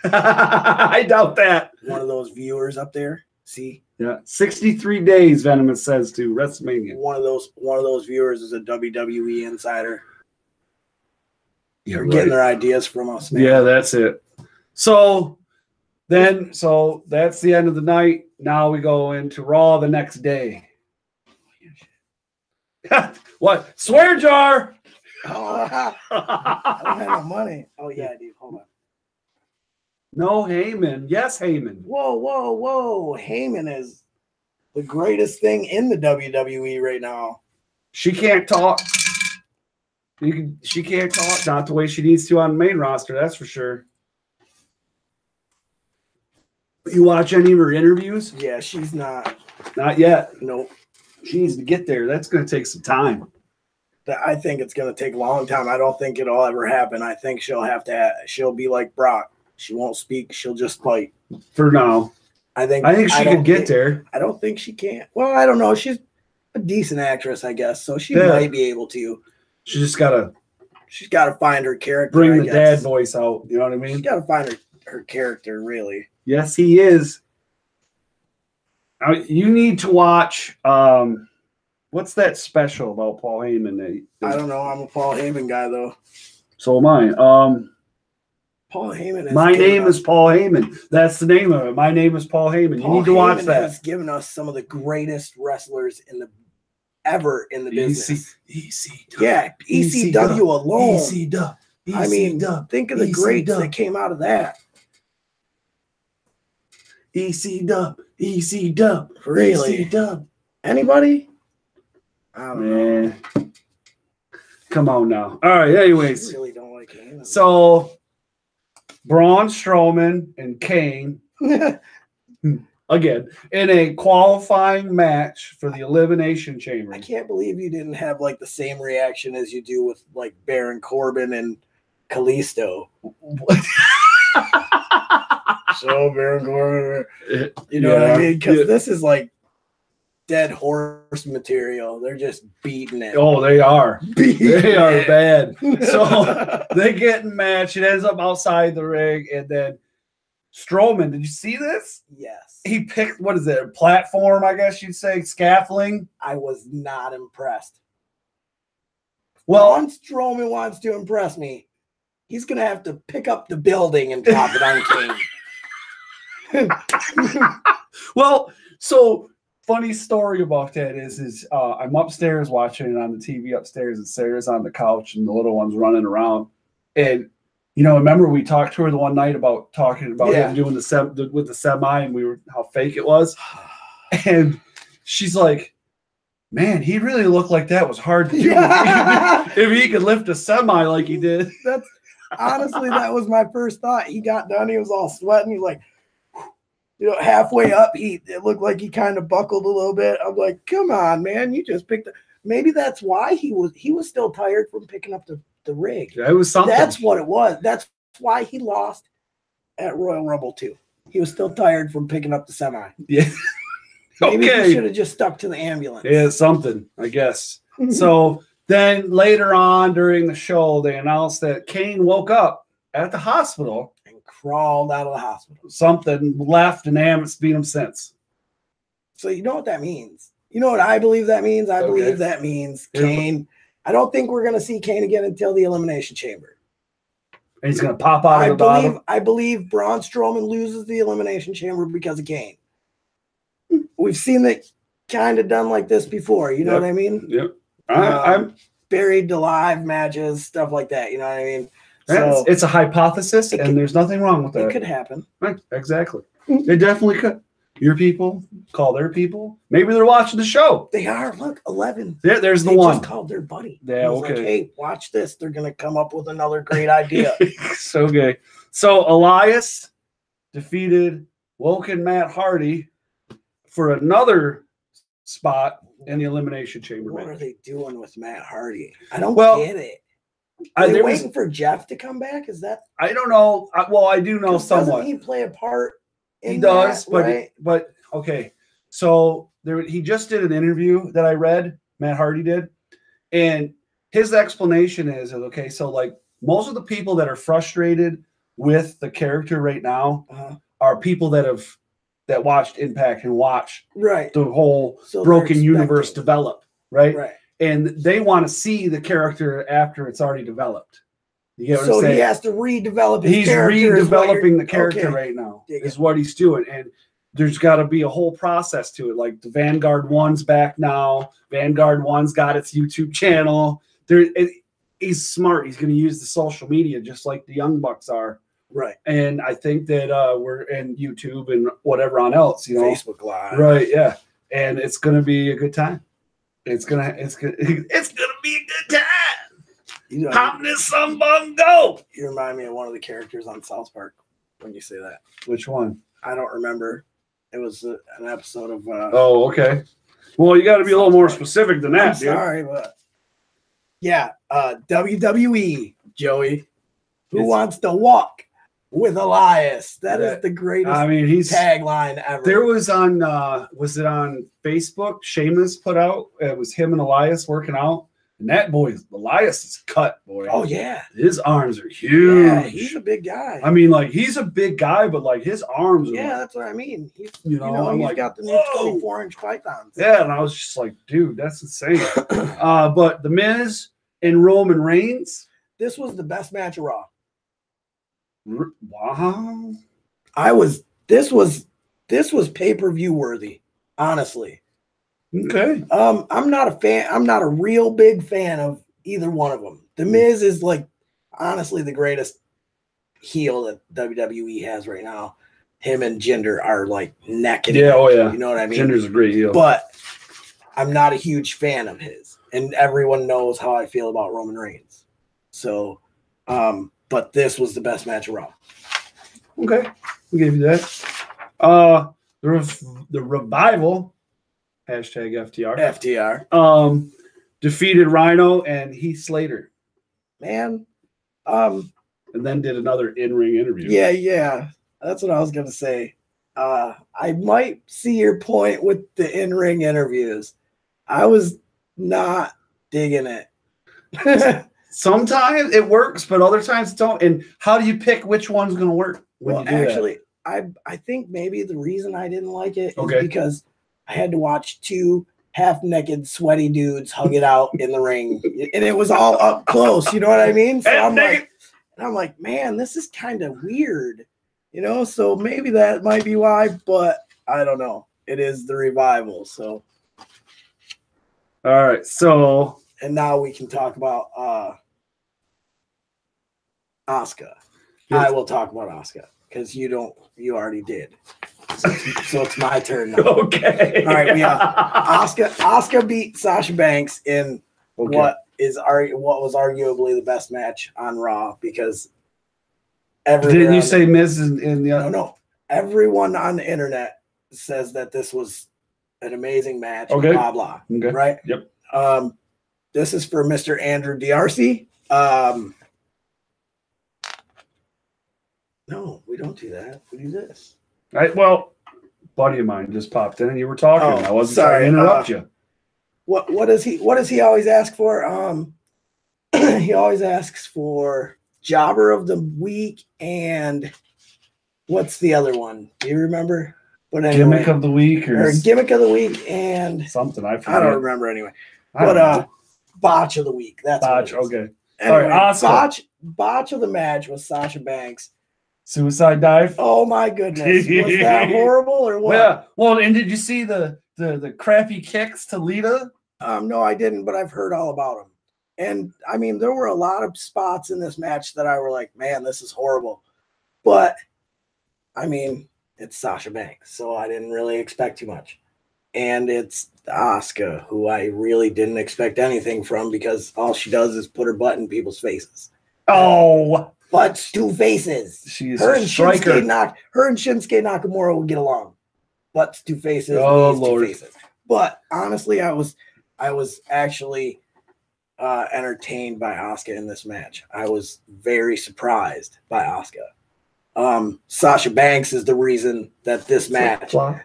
S1: I doubt that.
S2: One of those viewers up there. See?
S1: Yeah. 63 days, Venomous says, to WrestleMania.
S2: One of those viewers is a WWE insider.
S1: You're
S2: getting their ideas from us, man.
S1: Yeah, that's it. So that's the end of the night. Now we go into Raw the next day. What? Swear jar!
S2: Oh, I don't have no money. Oh, yeah, I do. Hold on.
S1: No, Heyman. Yes, Heyman.
S2: Whoa. Heyman is the greatest thing in the WWE right now.
S1: She can't talk. She can't talk. Not the way she needs to on the main roster, that's for sure. You watch any of her interviews?
S2: Yeah, she's not.
S1: Not yet.
S2: Nope.
S1: She needs to get there. That's going to take some time.
S2: I think it's going to take a long time. I don't think it'll ever happen. I think she'll be like Brock. She won't speak. She'll just fight.
S1: For now.
S2: I think
S1: she could get there.
S2: I don't think she can. Well, I don't know. She's a decent actress, I guess. So she might be able to.
S1: She's got
S2: to find her character.
S1: Bring the dad voice out. You know what I mean?
S2: She's got to find her character, really.
S1: Yes, he is. You need to watch. What's that special about Paul Heyman?
S2: I don't know. I'm a Paul Heyman guy, though.
S1: So am I.
S2: Paul Heyman.
S1: My name is Paul Heyman. That's the name of it. My name is Paul Heyman. You need to watch that.
S2: Has given us some of the greatest wrestlers ever in the business.
S1: ECW.
S2: Yeah, ECW alone.
S1: ECW.
S2: I mean, think of the greats that came out of that.
S1: ECW.
S2: Really?
S1: ECW.
S2: Anybody? I don't know.
S1: Come on now. All right. Anyways,
S2: I really don't like Heyman.
S1: So Braun Strowman and Kane again in a qualifying match for the Elimination Chamber.
S2: I can't believe you didn't have like the same reaction as you do with like Baron Corbin and Kalisto. So Baron Corbin, you know what I mean? Because this is like dead horse material. They're just beating it.
S1: Oh, they are. They are bad. So they get in match. It ends up outside the ring, and then Strowman. Did you see this?
S2: Yes.
S1: He picked, what is it, a platform, I guess you'd say, scaffolding.
S2: I was not impressed.
S1: Well,
S2: once Strowman wants to impress me, he's gonna have to pick up the building and drop it on Kane.
S1: Well, so funny story about that is I'm upstairs watching it on the TV upstairs, and Sarah's on the couch, and the little one's running around. And remember we talked to her the one night about him doing with the semi, and how fake it was. And she's like, "Man, he really looked like that was hard to do if he could lift a semi like he did."
S2: That's honestly, that was my first thought. He got done, he was all sweating. He's like, halfway up, it looked like he kind of buckled a little bit. I'm like, come on, man, you just picked up. Maybe that's why he was still tired from picking up the rig.
S1: Yeah, it was something.
S2: That's what it was. That's why he lost at Royal Rumble 2. He was still tired from picking up the semi.
S1: Yeah.
S2: Maybe he should have just stuck to the ambulance.
S1: Yeah, something, I guess. So then later on during the show, they announced that Kane woke up at the hospital
S2: and crawled out of the hospital.
S1: Something left, and they haven't beat him since.
S2: So you know what that means? You know what I believe that means? I believe that means Kane. I don't think we're going to see Kane again until the Elimination Chamber.
S1: And he's going to pop out of the bottom?
S2: I believe Braun Strowman loses the Elimination Chamber because of Kane. We've seen that kind of done like this before. You know what I mean?
S1: Yep. I'm
S2: buried alive matches, stuff like that. You know what I mean?
S1: So it's a hypothesis, and there's nothing wrong with that.
S2: It could happen.
S1: Right, exactly. It definitely could. Your people call their people. Maybe they're watching the show.
S2: They are. Look, 11.
S1: There's the one.
S2: They just called their buddy.
S1: Yeah, okay.
S2: Like, hey, watch this. They're going to come up with another great idea.
S1: So gay. So Elias defeated Woken Matt Hardy for another spot in the Elimination Chamber.
S2: What are they doing with Matt Hardy? I don't get it. Are they waiting for Jeff to come back? Is that?
S1: I don't know. I do know somewhat.
S2: Doesn't he play a part?
S1: He does, but okay. So he just did an interview that I read. Matt Hardy did, and his explanation is okay. So like most of the people that are frustrated with the character right now are people that watched Impact and watched the whole broken universe develop, right? And they want to see the character after it's already developed. You get what I'm saying?
S2: He has to redevelop his character.
S1: He's redeveloping the character right now, is what he's doing. And there's got to be a whole process to it. Like the Vanguard 1's back now. Vanguard 1's got its YouTube channel. He's smart. He's going to use the social media just like the Young Bucks are.
S2: Right.
S1: And I think that we're in YouTube and whatever on else,
S2: Facebook Live.
S1: Right, yeah. And it's going to be a good time. It's gonna be a good time. Hop this some bum go.
S2: You remind me of one of the characters on South Park when you say that.
S1: Which one?
S2: I don't remember. It was an episode of.
S1: Oh, okay. Well, you got to be a little more specific than that, dude.
S2: Sorry, but yeah, WWE, Joey. Who wants to walk with Elias? That is the greatest.
S1: I mean, he's
S2: tagline ever.
S1: There was was it on Facebook? Sheamus put out. It was him and Elias working out, And that boy, Elias, is cut, boy.
S2: Oh, yeah.
S1: His arms are huge.
S2: Yeah, he's a big guy.
S1: I mean, like, he's a big guy, but, like, his arms are,
S2: yeah,
S1: like,
S2: that's what I mean. He's,
S1: you know, I'm
S2: he's
S1: like,
S2: got the new 24-inch pythons.
S1: Yeah, and I was just like, dude, that's insane. But The Miz and Roman Reigns.
S2: This was the best match of Raw.
S1: Wow.
S2: This was pay-per-view worthy, honestly.
S1: Okay.
S2: I'm not a fan. I'm not a real big fan of either one of them. The Miz is like honestly the greatest heel that WWE has right now. Him and Jinder are like neck and neck.
S1: Oh yeah.
S2: You know what I mean?
S1: Jinder's a great heel.
S2: But I'm not a huge fan of his. And everyone knows how I feel about Roman Reigns. So but this was the best match of Raw.
S1: Okay. We gave you that. The Revival. Hashtag FTR.
S2: FTR.
S1: Defeated Rhino and Heath Slater.
S2: Man.
S1: And then did another in-ring interview.
S2: Yeah. That's what I was going to say. I might see your point with the in-ring interviews. I was not digging it.
S1: Sometimes it works, but other times it don't. And how do you pick which one's going to work when you do
S2: actually, that? I think maybe the reason I didn't like it is because I had to watch two half-naked, sweaty dudes hug it out in the ring, and it was all up close. You know what I mean? So I'm like, man, this is kind of weird, you know. So maybe that might be why, but I don't know. It is the Revival, so.
S1: All right, so
S2: and now we can talk about Asuka.
S1: Yes.
S2: I will talk about Asuka because you already did. So it's my turn now.
S1: Okay.
S2: All right, we have Asuka beat Sasha Banks in what was arguably the best match on Raw because
S1: didn't you say Miz in the other?
S2: No. Everyone on the internet says that this was an amazing match.
S1: Okay.
S2: Blah blah.
S1: Okay.
S2: Right.
S1: Yep.
S2: This is for Mr. Andrew D'Arcy. No, we don't do that. We do this.
S1: Well, buddy of mine just popped in and you were talking. I wasn't
S2: sorry
S1: trying to interrupt you.
S2: What does he always ask for? He always asks for Jobber of the Week and what's the other one? Do you remember? But anyway,
S1: Gimmick of the Week
S2: or Gimmick of the Week and
S1: something I forget.
S2: I don't remember anyway. But Botch of the Week. That's
S1: Botch. Okay.
S2: Anyway,
S1: all right,
S2: botch of the match was Sasha Banks.
S1: Suicide dive.
S2: Oh my goodness. Was that horrible or what?
S1: Yeah. Well, and did you see the crappy kicks to Lita?
S2: No, I didn't, but I've heard all about them. And I mean, there were a lot of spots in this match that I were like, man, this is horrible. But I mean, it's Sasha Banks, so I didn't really expect too much. And it's Asuka, who I really didn't expect anything from because all she does is put her butt in people's faces.
S1: Oh,
S2: butts to faces.
S1: She's
S2: her
S1: a
S2: and
S1: striker.
S2: Her and Shinsuke Nakamura will get along. Butts to faces.
S1: Oh
S2: knees
S1: Lord.
S2: To faces. But honestly, I was actually entertained by Asuka in this match. I was very surprised by Asuka. Sasha Banks is the reason that this match. I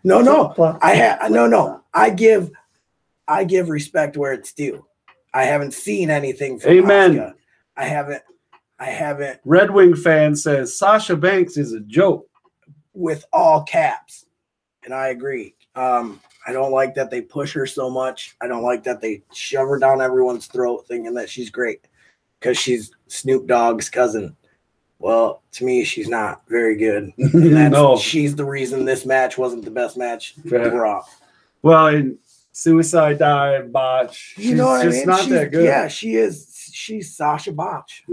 S2: give respect where it's due. I haven't seen anything from Asuka. I haven't.
S1: Red Wing fan says Sasha Banks is a joke.
S2: With all caps. And I agree. I don't like that they push her so much. I don't like that they shove her down everyone's throat thinking that she's great because she's Snoop Dogg's cousin. Well, to me, she's not very good. No. She's the reason this match wasn't the best match of Raw.
S1: Well, in Suicide Dive, Botch,
S2: you know what I mean?
S1: Not that good.
S2: Yeah, she is. She's Sasha Botch.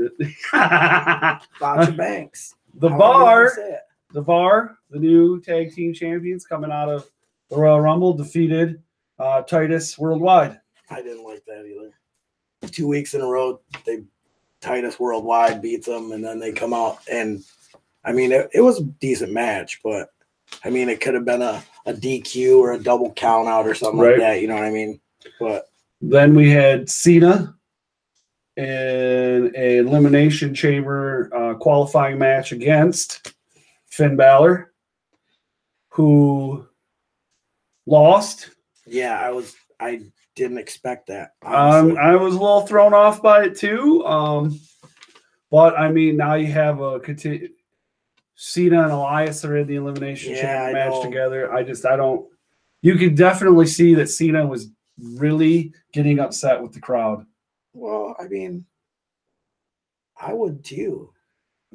S2: Sasha Banks.
S1: The Bar, the new tag team champions coming out of the Royal Rumble, defeated Titus Worldwide.
S2: I didn't like that either. 2 weeks in a row, Titus Worldwide beats them, and then they come out. And, I mean, it was a decent match, but, I mean, it could have been a DQ or a double count out or something like that. You know what I mean? But
S1: then we had Cena in a Elimination Chamber qualifying match against Finn Balor, who lost.
S2: Yeah, I didn't expect that.
S1: I was a little thrown off by it too. But I mean, now you have a Cena and Elias are in the Elimination Chamber match together. I don't. You can definitely see that Cena was really getting upset with the crowd.
S2: Well, I mean, I would too.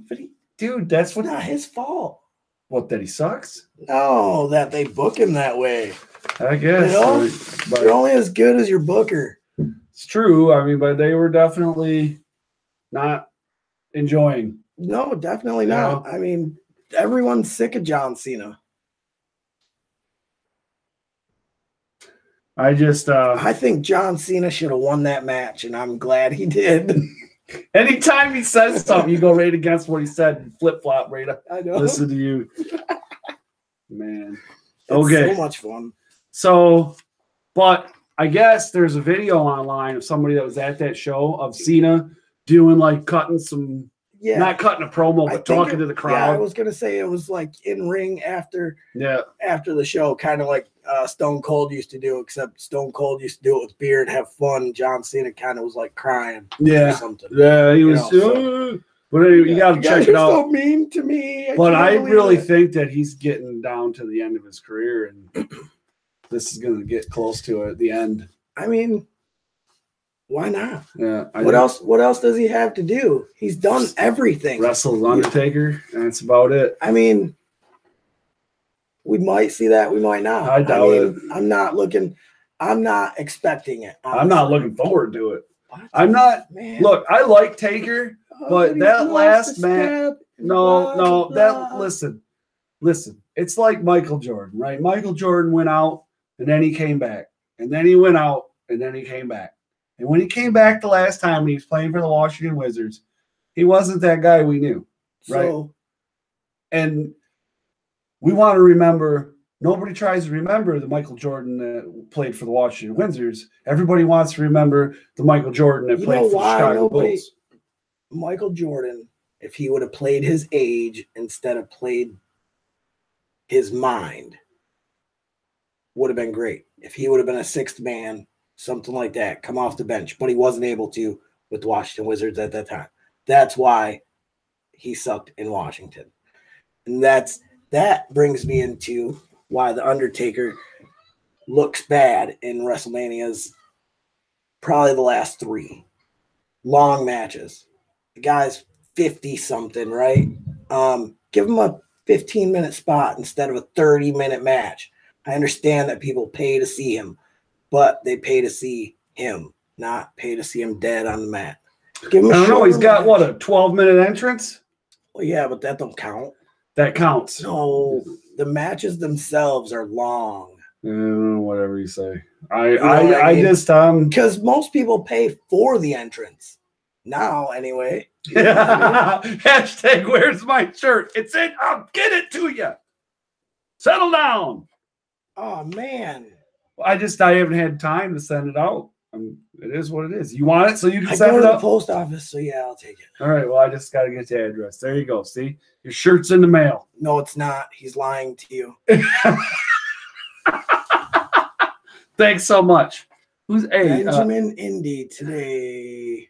S1: But dude, that's
S2: not his fault.
S1: What, that he sucks?
S2: No, that they book him that way.
S1: I guess.
S2: But you're only as good as your booker.
S1: It's true. I mean, but they were definitely not enjoying.
S2: No, definitely not. I mean, everyone's sick of John Cena.
S1: I
S2: think John Cena should have won that match, and I'm glad he did.
S1: Anytime he says something, you go right against what he said and flip-flop right up.
S2: I know.
S1: Listen to you. Man.
S2: It's so much fun.
S1: So, but I guess there's a video online of somebody that was at that show of Cena doing like cutting some, not cutting a promo, but talking to the crowd.
S2: Yeah, I was gonna say it was like in ring after the show, kind of like Stone Cold used to do, except Stone Cold used to do it with beer and have fun. John Cena kind of was like crying. Or something.
S1: Yeah, he was. But anyway, you got to check it out.
S2: So mean to me.
S1: But I really think that he's getting down to the end of his career, and this is going to get close to it at the end.
S2: I mean, why not?
S1: Yeah.
S2: What else does he have to do? He's done everything.
S1: Wrestle Undertaker, and that's about it.
S2: I mean, we might see that. We might not.
S1: I doubt it.
S2: I'm not expecting it. Honestly.
S1: I'm not looking forward to it. What? I'm not. Man. Look, I like Taker, but that last match. Listen. It's like Michael Jordan, right? Michael Jordan went out, and then he came back, and then he went out, and then he came back. And when he came back the last time, when he was playing for the Washington Wizards, he wasn't that guy we knew, right? And we want to remember. Nobody tries to remember the Michael Jordan that played for the Washington Wizards. Everybody wants to remember the Michael Jordan that played for the Chicago Bulls.
S2: Michael Jordan, if he would have played his age instead of played his mind, would have been great. If he would have been a sixth man, something like that, come off the bench. But he wasn't able to with the Washington Wizards at that time. That's why he sucked in Washington. And that brings me into why The Undertaker looks bad in WrestleMania's probably the last 3 long matches. The guy's 50-something, right? Give him a 15-minute spot instead of a 30-minute match. I understand that people pay to see him, but they pay to see him, not pay to see him dead on the mat. Give him
S1: I don't know. He's got, what, a 12-minute entrance?
S2: Well, yeah, but that don't count.
S1: That counts.
S2: No, the matches themselves are long.
S1: Whatever you say. I just
S2: because most people pay for the entrance now anyway.
S1: Hashtag where's my shirt? It's in. I'll get it to you. Settle down.
S2: Oh man.
S1: I haven't had time to send it out. It is what it is. You want it so you can send
S2: it
S1: up?
S2: I go to the post office, so yeah, I'll take it.
S1: All right. Well, I just got to get the address. There you go. See, your shirt's in the mail.
S2: No, it's not. He's lying to you.
S1: Thanks so much. Who's
S2: Benjamin Indy today?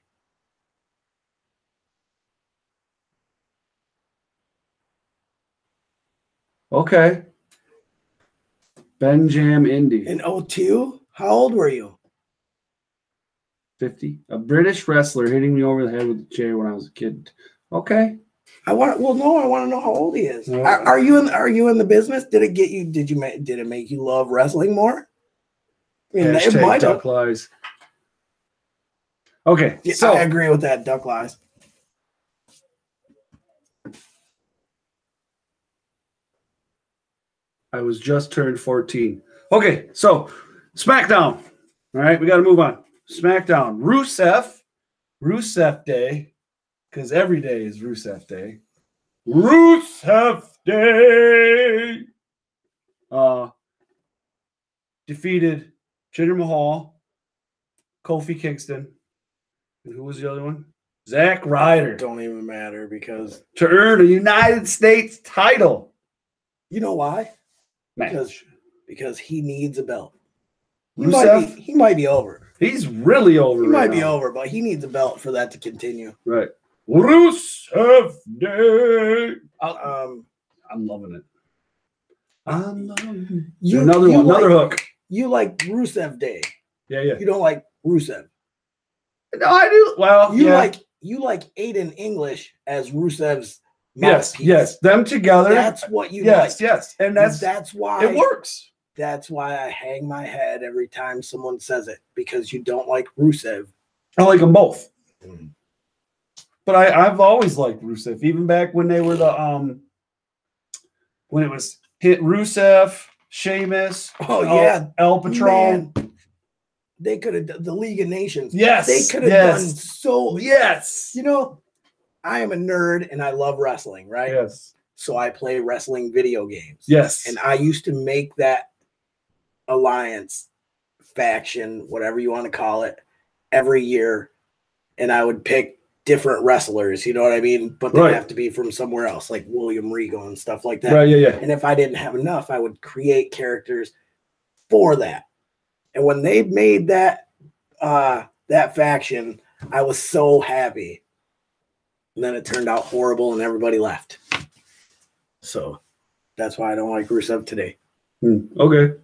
S1: Okay. Benjam Indy.
S2: In 2002? How old were you?
S1: 50. A British wrestler hitting me over the head with a chair when I was a kid. Okay.
S2: I want to know how old he is. Are you in the business? Did it make you love wrestling more? I mean, it might have.
S1: Duck lies. Okay.
S2: Yeah, so I agree with that. Duck lies.
S1: I was just turned 14. Okay, so Smackdown. All right, we got to move on. Smackdown. Rusev Day, because every day is Rusev Day. Rusev Day. Defeated Jinder Mahal, Kofi Kingston, and who was the other one? Zack Ryder.
S2: Don't even matter because
S1: to earn a United States title.
S2: You know why?
S1: Match.
S2: Because he needs a belt. He might be over.
S1: He's really over.
S2: He might be over, but he needs a belt for that to continue.
S1: Right. Rusev Day. I'm loving it. I'm loving it. Another hook.
S2: You like Rusev Day.
S1: Yeah, yeah.
S2: You don't like Rusev.
S1: No, I do. Well,
S2: you like Aiden English as Rusev's mouthpiece.
S1: Yes. Them together.
S2: That's what you like.
S1: Yes. And that's why it works.
S2: That's why I hang my head every time someone says it, because you don't like Rusev.
S1: I like them both. Mm-hmm. But I've always liked Rusev, even back when they were when it was hit Rusev, Sheamus, El Patron.
S2: Man, they could have done the League of Nations.
S1: Yes.
S2: They could have done so.
S1: Yes.
S2: You know, I am a nerd and I love wrestling, right?
S1: Yes.
S2: So I play wrestling video games.
S1: Yes.
S2: And I used to make that alliance, faction, whatever you want to call it, every year. And I would pick different wrestlers, you know what I mean? But they have to be from somewhere else, like William Regal and stuff like that.
S1: Right, yeah.
S2: And if I didn't have enough, I would create characters for that. And when they made that faction, I was so happy. And then it turned out horrible and everybody left. So that's why I don't like Rusev today.
S1: Okay.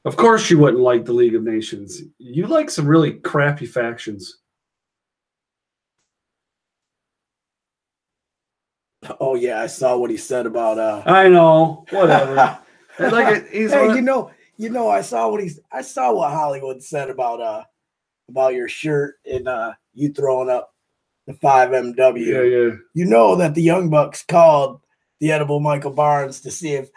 S1: Of course you wouldn't like the League of Nations. You like some really crappy factions.
S2: Oh yeah, I saw what he said about
S1: I know, whatever. He's
S2: hey, you know, I saw what Hollywood said about your shirt and you throwing up the 5MW.
S1: Yeah.
S2: You know that the Young Bucks called the Edible Michael Barnes to see if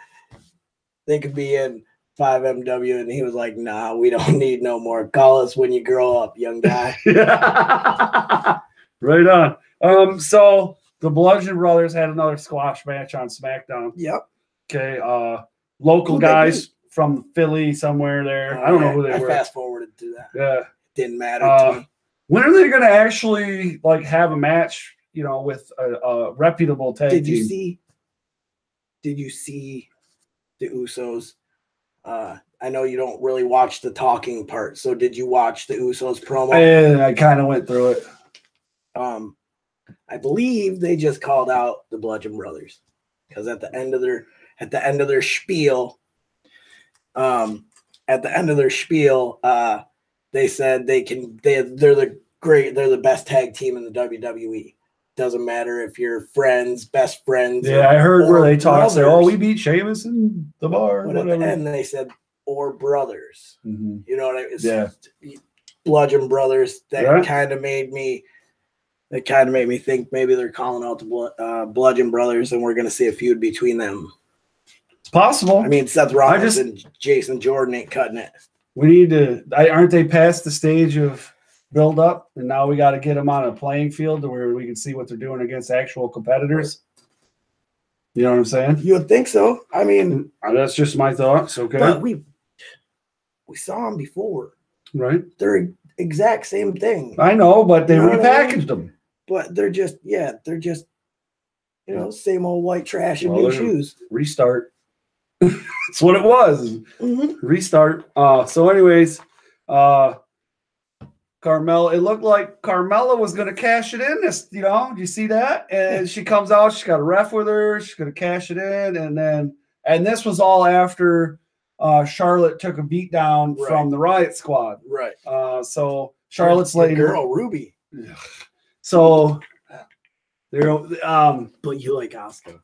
S2: they could be in 5MW, and he was like, "Nah, we don't need no more. Call us when you grow up, young guy."
S1: Right on. So the Bludgeon Brothers had another squash match on Smackdown.
S2: Yep.
S1: Okay. Local guys from Philly somewhere there. I don't know who they were.
S2: I fast forwarded to that.
S1: Yeah.
S2: Didn't matter to me.
S1: When are they going to actually have a match, with a reputable tag team?
S2: Did you see the Usos? I know you don't really watch the talking part. So did you watch the Usos promo?
S1: I kind of went through it.
S2: I believe they just called out the Bludgeon Brothers because at the end of their spiel, they said they're the best tag team in the WWE. Doesn't matter if you're friends, best friends.
S1: Yeah, I heard where they talk. Say, "Oh, we beat Sheamus in the bar."
S2: But at the end, they said, "or brothers."
S1: Mm-hmm.
S2: You know what I mean?
S1: Yeah.
S2: Bludgeon Brothers. That kind of made me think maybe they're calling out the Bludgeon Brothers, and we're going to see a feud between them.
S1: It's possible.
S2: I mean, Seth Rollins and Jason Jordan ain't cutting it.
S1: We need to. Aren't they past the stage of build up, and now we got to get them on a playing field to where we can see what they're doing against actual competitors? You know what I'm saying?
S2: You would think so. I mean,
S1: that's just my thoughts. Okay,
S2: but we saw them before,
S1: right?
S2: They're exact same thing.
S1: I know, but they repackaged them.
S2: But they're just same old white trash and new shoes.
S1: Restart. That's what it was.
S2: Mm-hmm.
S1: Restart. So anyways, Carmella, it looked like Carmella was going to cash it in. Did you see that? And she comes out, she's got a ref with her, she's going to cash it in. And this was all after Charlotte took a beat down from the Riot Squad.
S2: Right.
S1: So Charlotte's lady.
S2: Girl, Ruby.
S1: So there.
S2: But you like Asuka.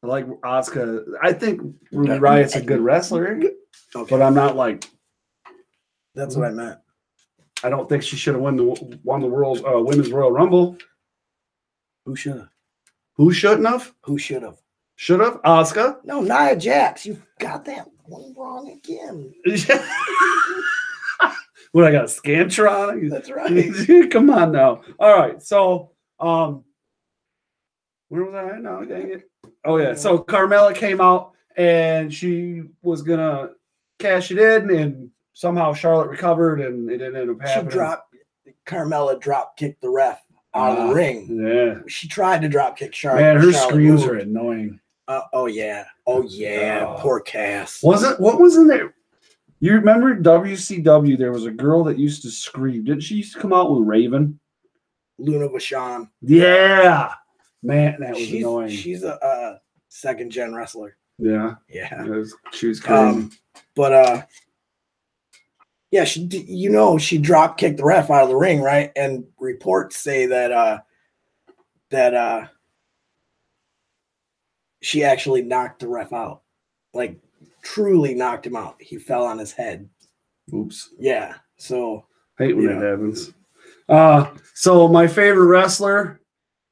S1: I like Asuka. I think Ruby Riot's a good wrestler, but I'm not like.
S2: That's what I meant.
S1: I don't think she should have won the world Women's Royal Rumble.
S2: Who should have?
S1: Who shouldn't have?
S2: Who should have?
S1: Should have? Asuka?
S2: No, Nia Jax. You got that one wrong again.
S1: What, I got a Scantron?
S2: That's right.
S1: Come on now. All right. So, where was I? No, dang it. Oh, yeah. So Carmella came out and she was going to cash it in, and somehow Charlotte recovered, and it didn't end up happening.
S2: Carmella drop kicked the ref out of the ring.
S1: Yeah.
S2: She tried to drop kick Charlotte.
S1: Man, her
S2: Charlotte
S1: screams
S2: moved.
S1: are annoying.
S2: Oh yeah. Poor Cass.
S1: What was in there? You remember WCW? There was a girl that used to scream. Didn't she used to come out with Raven?
S2: Luna Vachon.
S1: Yeah, man, that was annoying.
S2: She's a second gen wrestler.
S1: Yeah. She was crazy.
S2: But yeah, she drop kicked the ref out of the ring, right? And reports say that she actually knocked the ref out, like truly knocked him out. He fell on his head.
S1: Oops.
S2: Yeah. So
S1: hate when that happens. So my favorite wrestler,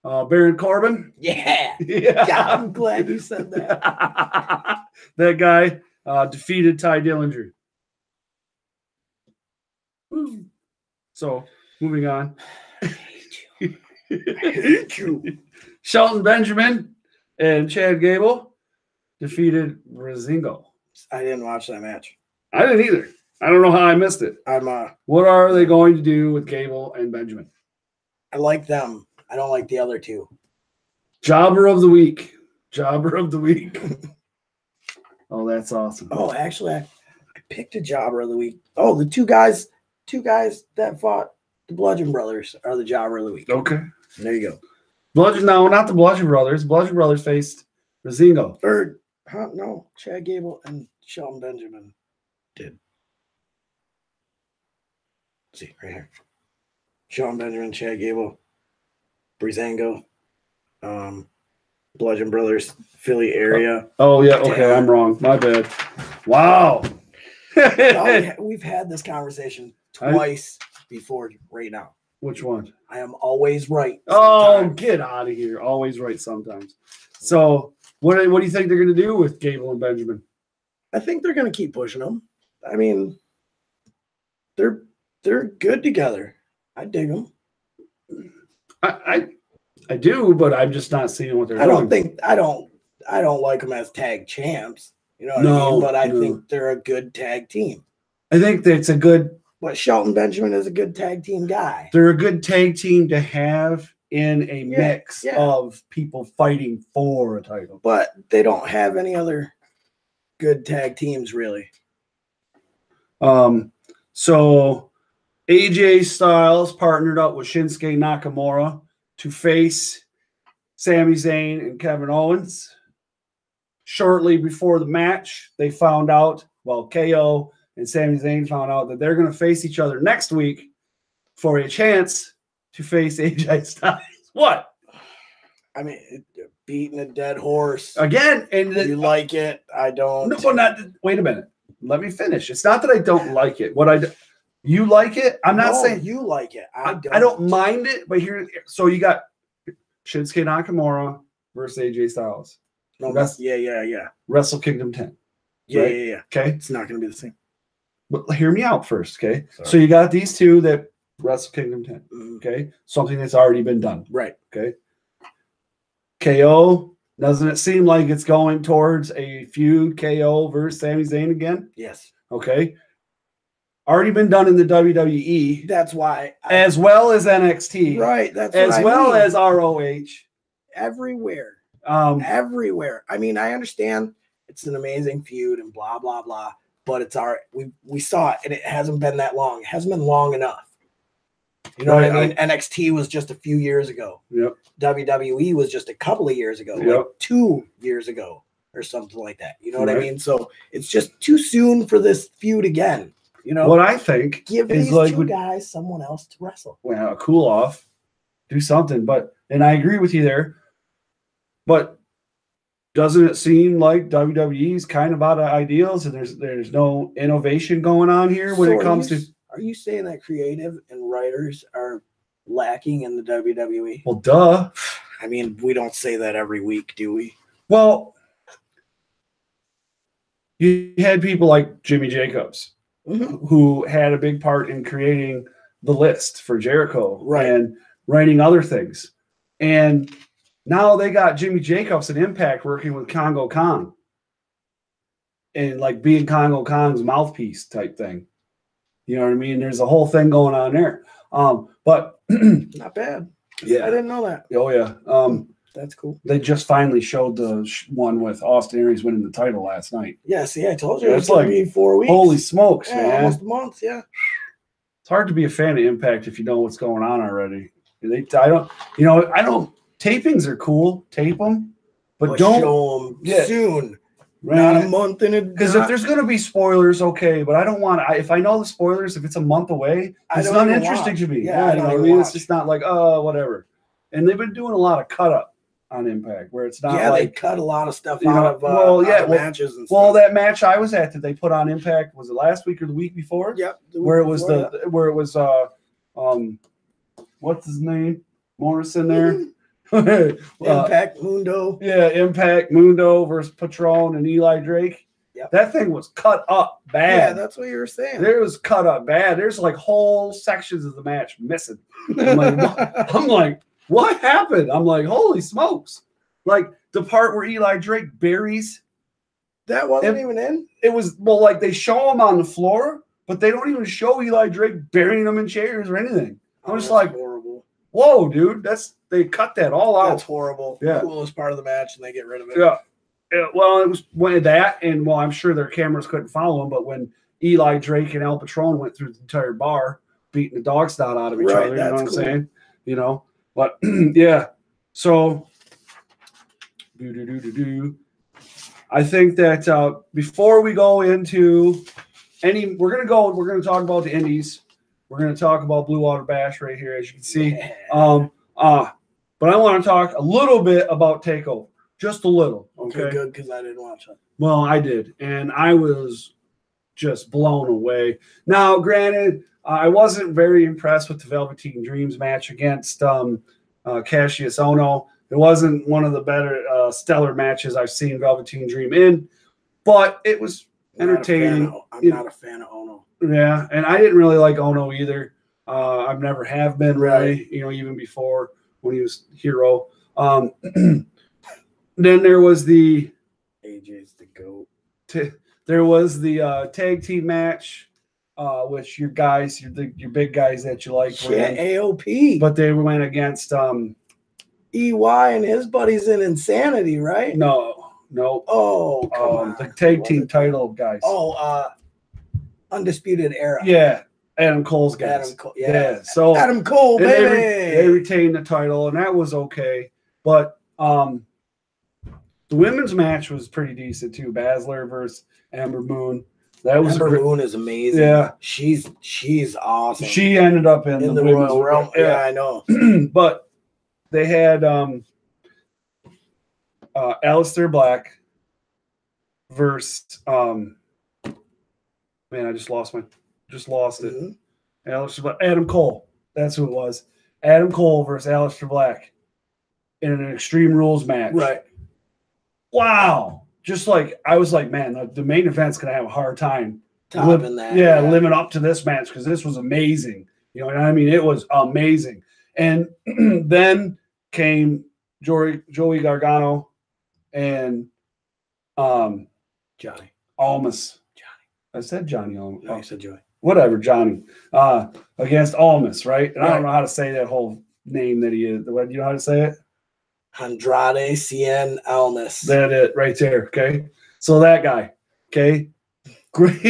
S1: Baron Corbin.
S2: Yeah.
S1: Yeah.
S2: God, I'm glad you said that.
S1: That guy defeated Ty Dillinger. Woo. So moving on.
S2: I hate you.
S1: Shelton Benjamin and Chad Gable defeated Breezango.
S2: I didn't watch that match.
S1: I didn't either. I don't know how I missed it. What are they going to do with Gable and Benjamin?
S2: I like them. I don't like the other two.
S1: Jobber of the week. Oh, that's awesome.
S2: Oh, actually, I picked a jobber of the week. Oh, the two guys that fought the Bludgeon Brothers are the jobber of the week.
S1: Okay.
S2: There you go.
S1: No, not the Bludgeon Brothers. Bludgeon Brothers faced Breezango.
S2: No, Chad Gable and Shelton Benjamin did. Let's see, right here. Shelton Benjamin, Chad Gable, Breezango, Bludgeon Brothers, Philly area.
S1: Oh yeah, okay, damn. I'm wrong. My bad. Wow.
S2: We've had this conversation twice before right now.
S1: Which one?
S2: I am always right.
S1: Sometimes. Oh, get out of here. Always right sometimes. So what do you think they're going to do with Gable and Benjamin?
S2: I think they're going to keep pushing them. I mean, they're good together. I dig them.
S1: I do, but I'm just not seeing what they're doing.
S2: I don't like them as tag champs. You know what I mean? But I think they're a good tag team.
S1: I think that's a good.
S2: But Shelton Benjamin is a good tag team guy.
S1: They're a good tag team to have in a mix of people fighting for a title.
S2: But they don't have any other good tag teams, really.
S1: So AJ Styles partnered up with Shinsuke Nakamura to face Sami Zayn and Kevin Owens. Shortly before the match, they found out, KO and Sami Zayn found out that they're going to face each other next week for a chance to face AJ Styles. What?
S2: I mean, beating a dead horse.
S1: Again. And
S2: you like it. I don't.
S1: No, wait a minute. Let me finish. It's not that I don't like it. You like it? I'm not saying
S2: you like it. I
S1: don't mind it, but so you got Shinsuke Nakamura versus AJ Styles.
S2: No, yeah.
S1: Wrestle Kingdom 10.
S2: Yeah,
S1: right?
S2: yeah.
S1: Okay.
S2: It's not going to be the same.
S1: But hear me out first, okay?
S2: Sorry.
S1: So you got these two that Wrestle Kingdom 10, okay? Something that's already been done.
S2: Right.
S1: Okay. KO, doesn't it seem like it's going towards a feud, KO versus Sami Zayn again?
S2: Yes.
S1: Okay. Already been done in the WWE.
S2: That's why.
S1: As well as NXT.
S2: Right. That's
S1: as well as ROH.
S2: Everywhere. Everywhere. I mean, I understand it's an amazing feud and blah, blah, blah. But it's we saw it, and it hasn't been that long. It hasn't been long enough. You know what I mean? NXT was just a few years ago.
S1: Yep.
S2: WWE was just a couple of years ago, like 2 years ago or something like that. You know what I mean? So it's just too soon for this feud again. You know
S1: what I think
S2: give
S1: is
S2: these
S1: like
S2: two guys someone else to wrestle.
S1: Well, cool off, do something. And I agree with you there. But doesn't it seem like WWE is kind of out of ideals and there's no innovation going on here when it comes to?
S2: Are you saying that creative and writers are lacking in the WWE?
S1: Well, duh.
S2: I mean, we don't say that every week, do we?
S1: Well, you had people like Jimmy Jacobs, who had a big part in creating the list for Jericho and writing other things. And now they got Jimmy Jacobs and Impact working with Congo Kong and like being Congo Kong's mouthpiece type thing. You know what I mean? There's a whole thing going on there. But
S2: not bad.
S1: Yeah.
S2: I didn't know that.
S1: Oh yeah.
S2: That's cool.
S1: They just finally showed the one with Austin Aries winning the title last night.
S2: Yeah, see, I told you
S1: It's like
S2: be 4 weeks.
S1: Holy smokes, man!
S2: Almost a month. Yeah.
S1: It's hard to be a fan of Impact if you know what's going on already. I don't. Tapings are cool. Tape them, but don't
S2: show them soon.
S1: Right.
S2: Not a month in advance.
S1: Because if there's going to be spoilers, okay, but I don't want to. If I know the spoilers, if it's a month away, it's not interesting to me. Yeah, I mean, it's just not like, whatever. And they've been doing a lot of cut up on Impact where it's not
S2: they cut a lot of stuff out of matches and stuff.
S1: Well, that match I was at that they put on Impact, was it last week or the week before?
S2: Yep.
S1: Where it was what's his name? Morrison there.
S2: Impact Mundo.
S1: Yeah, Impact Mundo versus Patron and Eli Drake. Yep. That thing was cut up bad.
S2: Yeah, that's what you were saying.
S1: It was cut up bad. There's like whole sections of the match missing. I'm like, what happened? I'm like, holy smokes. Like the part where Eli Drake buries.
S2: That wasn't even in?
S1: It was, like they show him on the floor, but they don't even show Eli Drake burying them in chairs or anything. I'm just like,
S2: horrible.
S1: Whoa, dude, they cut that all out.
S2: That's horrible.
S1: Yeah.
S2: The coolest part of the match, and they get rid of it.
S1: Yeah. Well, it was when that, and I'm sure their cameras couldn't follow him, but when Eli Drake and El Patron went through the entire bar, beating the dog snot out of each other, you know what I'm saying? But yeah. So, I think that before we go into we're gonna talk about the indies. We're going to talk about Blue Water Bash right here, as you can see. Yeah. But I want to talk a little bit about TakeOver, just a little. Okay,
S2: good, because I didn't watch it.
S1: Well, I did, and I was just blown away. Now, granted, I wasn't very impressed with the Velveteen Dreams match against Cassius Ohno. It wasn't one of the better stellar matches I've seen Velveteen Dream in, but it was entertaining.
S2: I'm not a fan of Ohno.
S1: Yeah, and I didn't really like Ohno either. I've never have been really, even before when he was Hero. Then there was the
S2: AJ's the GOAT.
S1: There was the tag team match, which your guys, your big guys that you like.
S2: Yeah, AOP.
S1: But they went against
S2: EY and his buddies in Insanity, right?
S1: No.
S2: Oh, come on.
S1: The tag team title guys.
S2: Oh, Undisputed Era.
S1: Yeah, Adam Cole's guys.
S2: Adam Cole, yeah.
S1: So
S2: Adam Cole, baby.
S1: They retained the title, and that was okay. But the women's match was pretty decent too. Baszler versus Ember Moon. That was
S2: Ember Moon is amazing.
S1: Yeah,
S2: she's awesome.
S1: She ended up in the
S2: Royal Realm. Yeah, I know.
S1: But they had Aleister Black versus man, I just lost it. Mm-hmm. Adam Cole. That's who it was. Adam Cole versus Aleister Black in an Extreme Rules match.
S2: Right.
S1: Wow. Just like, I was like, man, the main event's going to have a hard time
S2: living
S1: up to this match because this was amazing. You know what I mean? It was amazing. And then came Joey Gargano and
S2: Johnny
S1: Almas. I said Johnny Almas.
S2: No, you said Joey.
S1: Whatever, Johnny. Against Almas, right? And I don't know how to say that whole name that he is. You know how to say it?
S2: Andrade Cien Almas.
S1: That's it, right there. Okay. So that guy. Okay. Great.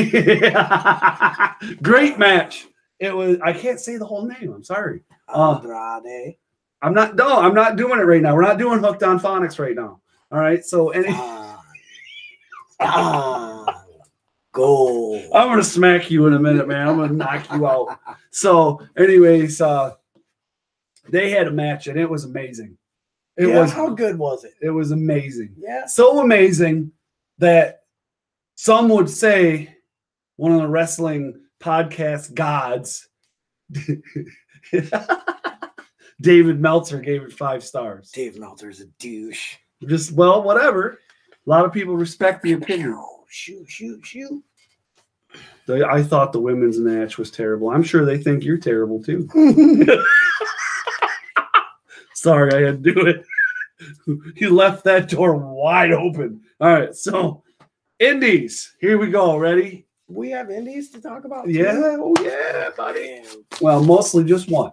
S1: Great match. It was. I can't say the whole name. I'm sorry.
S2: Andrade.
S1: I'm not doing it right now. We're not doing Hooked on Phonics right now. All right. So
S2: Go.
S1: I'm gonna smack you in a minute, man. I'm gonna knock you out. So, anyways, they had a match and it was amazing.
S2: How good was it?
S1: It was amazing.
S2: Yeah.
S1: So amazing that some would say one of the wrestling podcast gods, David Meltzer, gave it 5 stars.
S2: Dave Meltzer's a douche.
S1: Whatever. A lot of people respect the opinion.
S2: Shoot.
S1: I thought the women's match was terrible. I'm sure they think you're terrible too. Sorry, I had to do it. You left that door wide open. All right, so indies. Here we go. Ready?
S2: We have indies to talk about?
S1: Yeah.
S2: Too?
S1: Oh, yeah, buddy. Well, mostly just one.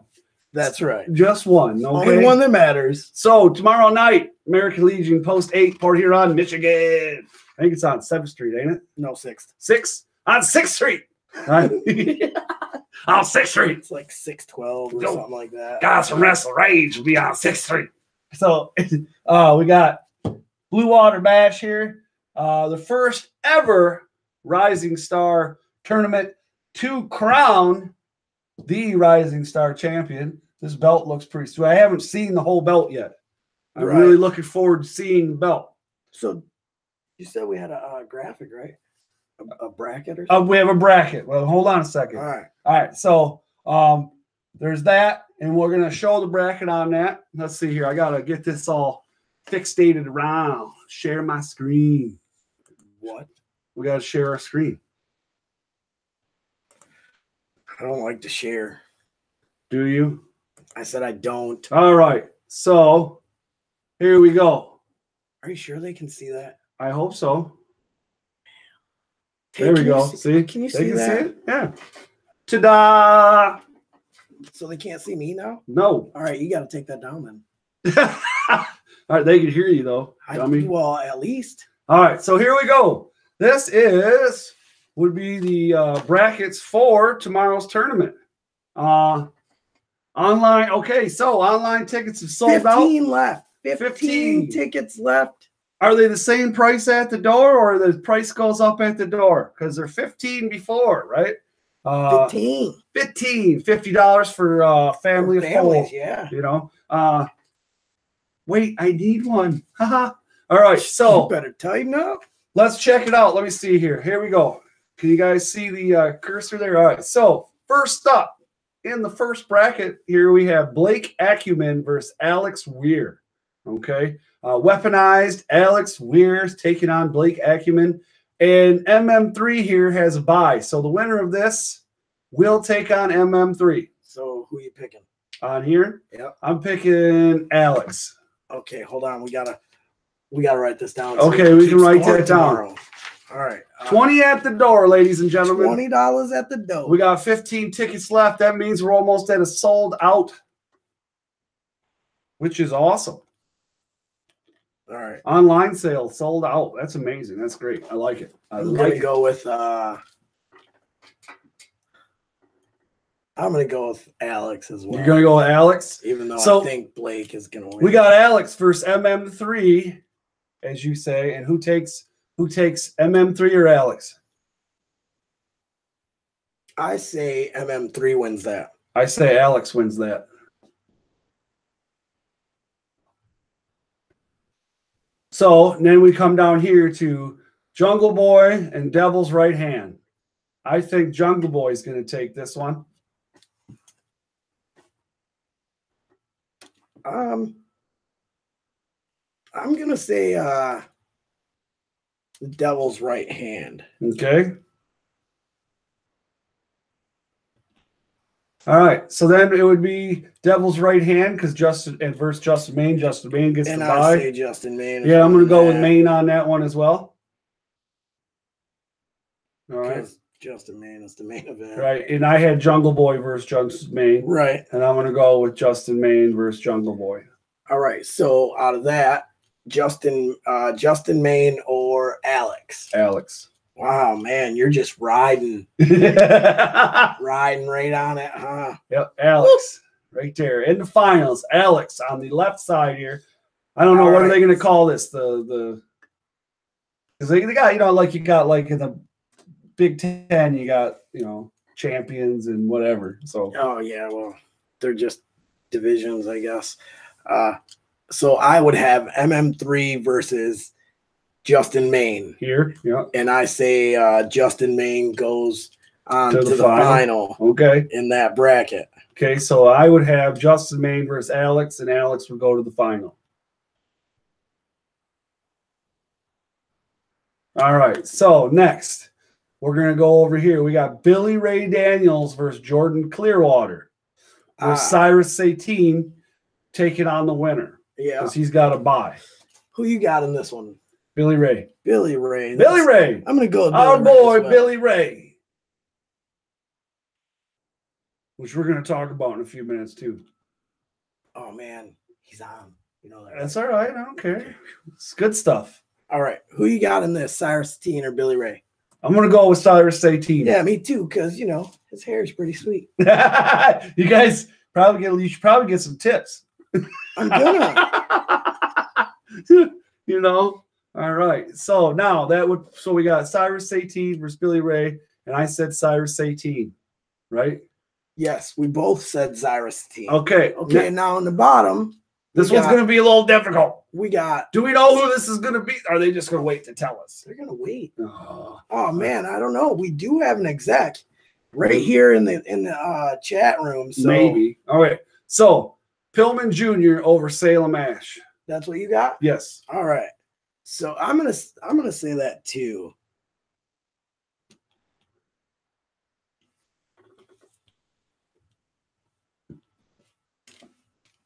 S2: That's right.
S1: Just one. Okay.
S2: Only one that matters.
S1: So tomorrow night, American Legion Post 8, Port Huron, Michigan. I think it's on 7th Street, ain't it?
S2: No, 6th.
S1: 6th? On 6th Street. On 6th Street.
S2: It's like 612 or something like that.
S1: Guys from Rasslin Rage will be on 6th Street. So we got Blue Water Bash here. The first ever Rising Star tournament to crown the Rising Star champion. This belt looks pretty sweet. I haven't seen the whole belt yet. I'm really looking forward to seeing the belt.
S2: So you said we had a graphic, right? A bracket or something?
S1: We have a bracket. Well, hold on a second.
S2: All
S1: right. So there's that, and we're going to show the bracket on that. Let's see here. I got to get this all fixated around. Share my screen.
S2: What?
S1: We got to share our screen.
S2: I don't like to share.
S1: Do you?
S2: I said I don't.
S1: All right. So here we go.
S2: Are you sure they can see that?
S1: I hope so.
S2: Hey,
S1: there we go. See?
S2: Can you
S1: they
S2: see
S1: can
S2: that?
S1: See it? Yeah. Ta-da!
S2: So they can't see me now?
S1: No.
S2: All right, you got to take that down then.
S1: All right, they can hear you though.
S2: Well, at least.
S1: All right, so here we go. This would be the brackets for tomorrow's tournament. Online. Okay, so online tickets have sold
S2: 15
S1: out.
S2: left. 15 tickets left.
S1: Are they the same price at the door, or the price goes up at the door? Because they're 15 before, right?
S2: 15.
S1: $50 for family of four.
S2: Yeah.
S1: You know. Wait, I need one. Haha. All right, so
S2: you better tighten up.
S1: Let's check it out. Let me see here. Here we go. Can you guys see the cursor there? All right. So first up in the first bracket here, we have Blake Acumen versus Alex Weir. Okay. Weaponized Alex Weir's taking on Blake Acumen. And MM3 here has a bye. So the winner of this will take on MM3.
S2: So who are you picking?
S1: On here?
S2: Yep.
S1: I'm picking Alex.
S2: Okay, hold on. We gotta write this down.
S1: Okay, we can write that down.
S2: All right.
S1: 20 at the door, ladies and gentlemen.
S2: $20 at the door.
S1: We got 15 tickets left. That means we're almost at a sold out, which is awesome.
S2: All right.
S1: Online sale sold out. That's amazing. That's great. I like it.
S2: I'm gonna go with Alex as well.
S1: You're gonna go with Alex?
S2: Even though I think Blake is gonna win.
S1: We got Alex versus MM3, as you say, and who takes MM3 or Alex?
S2: I say MM3 wins that.
S1: I say Alex wins that. So then we come down here to Jungle Boy and Devil's Right Hand. I think Jungle Boy is going to take this one.
S2: I'm going to say the Devil's Right Hand.
S1: Okay. All right. So then it would be Devil's Right Hand because Justin versus Justin Maine. Justin Maine gets the bye.
S2: I say Justin Maine.
S1: Yeah, I'm going to go with Maine on that one as well. All right.
S2: Justin Maine is the main event.
S1: Right. And I had Jungle Boy versus Justin Maine.
S2: Right.
S1: And I'm going to go with Justin Maine versus Jungle Boy.
S2: All right. So out of that, Justin Maine or Alex?
S1: Alex.
S2: Wow, man, you're just riding right on it, huh?
S1: Yep, Alex, right there in the finals. Alex on the left side here. I don't know what are they going to call this? The because they got like you got like in the Big Ten, you got champions and whatever. So
S2: yeah, well, they're just divisions, I guess. So I would have MM3 versus Justin Maine
S1: here, yeah,
S2: and I say Justin Maine goes on to the final.
S1: Okay,
S2: in that bracket.
S1: Okay, so I would have Justin Maine versus Alex, and Alex would go to the final. All right, so next we're gonna go over here. We got Billy Ray Daniels versus Jordan Clearwater. Cyrus Satine taking on the winner.
S2: Yeah,
S1: because he's got a bye.
S2: Who you got in this one?
S1: Billy Ray.
S2: Billy Ray.
S1: Billy Ray.
S2: I'm going to go with
S1: our boy, Billy Ray. Which we're going to talk about in a few minutes, too.
S2: Oh man, he's on. You know that.
S1: That's all right. I don't care. It's good stuff.
S2: All right, who you got in this? Cyrus Teen or Billy Ray?
S1: I'm gonna go with Cyrus 18.
S2: Yeah, me too. Because his hair is pretty sweet.
S1: You guys you should probably get some tips.
S2: I'm gonna.
S1: All right. So now so we got Cyrus 18 versus Billy Ray, and I said Cyrus 18, right?
S2: Yes, we both said Cyrus Teen.
S1: Okay.
S2: Now on the bottom,
S1: this one's gonna be a little difficult.
S2: Do
S1: we know who this is gonna be? Are they just gonna wait to tell us?
S2: They're gonna wait.
S1: Oh
S2: man, I don't know. We do have an exec right here in the chat room. So
S1: maybe. All right. So Pillman Jr. over Salem Ash.
S2: That's what you got?
S1: Yes.
S2: All right. So I'm gonna say that too.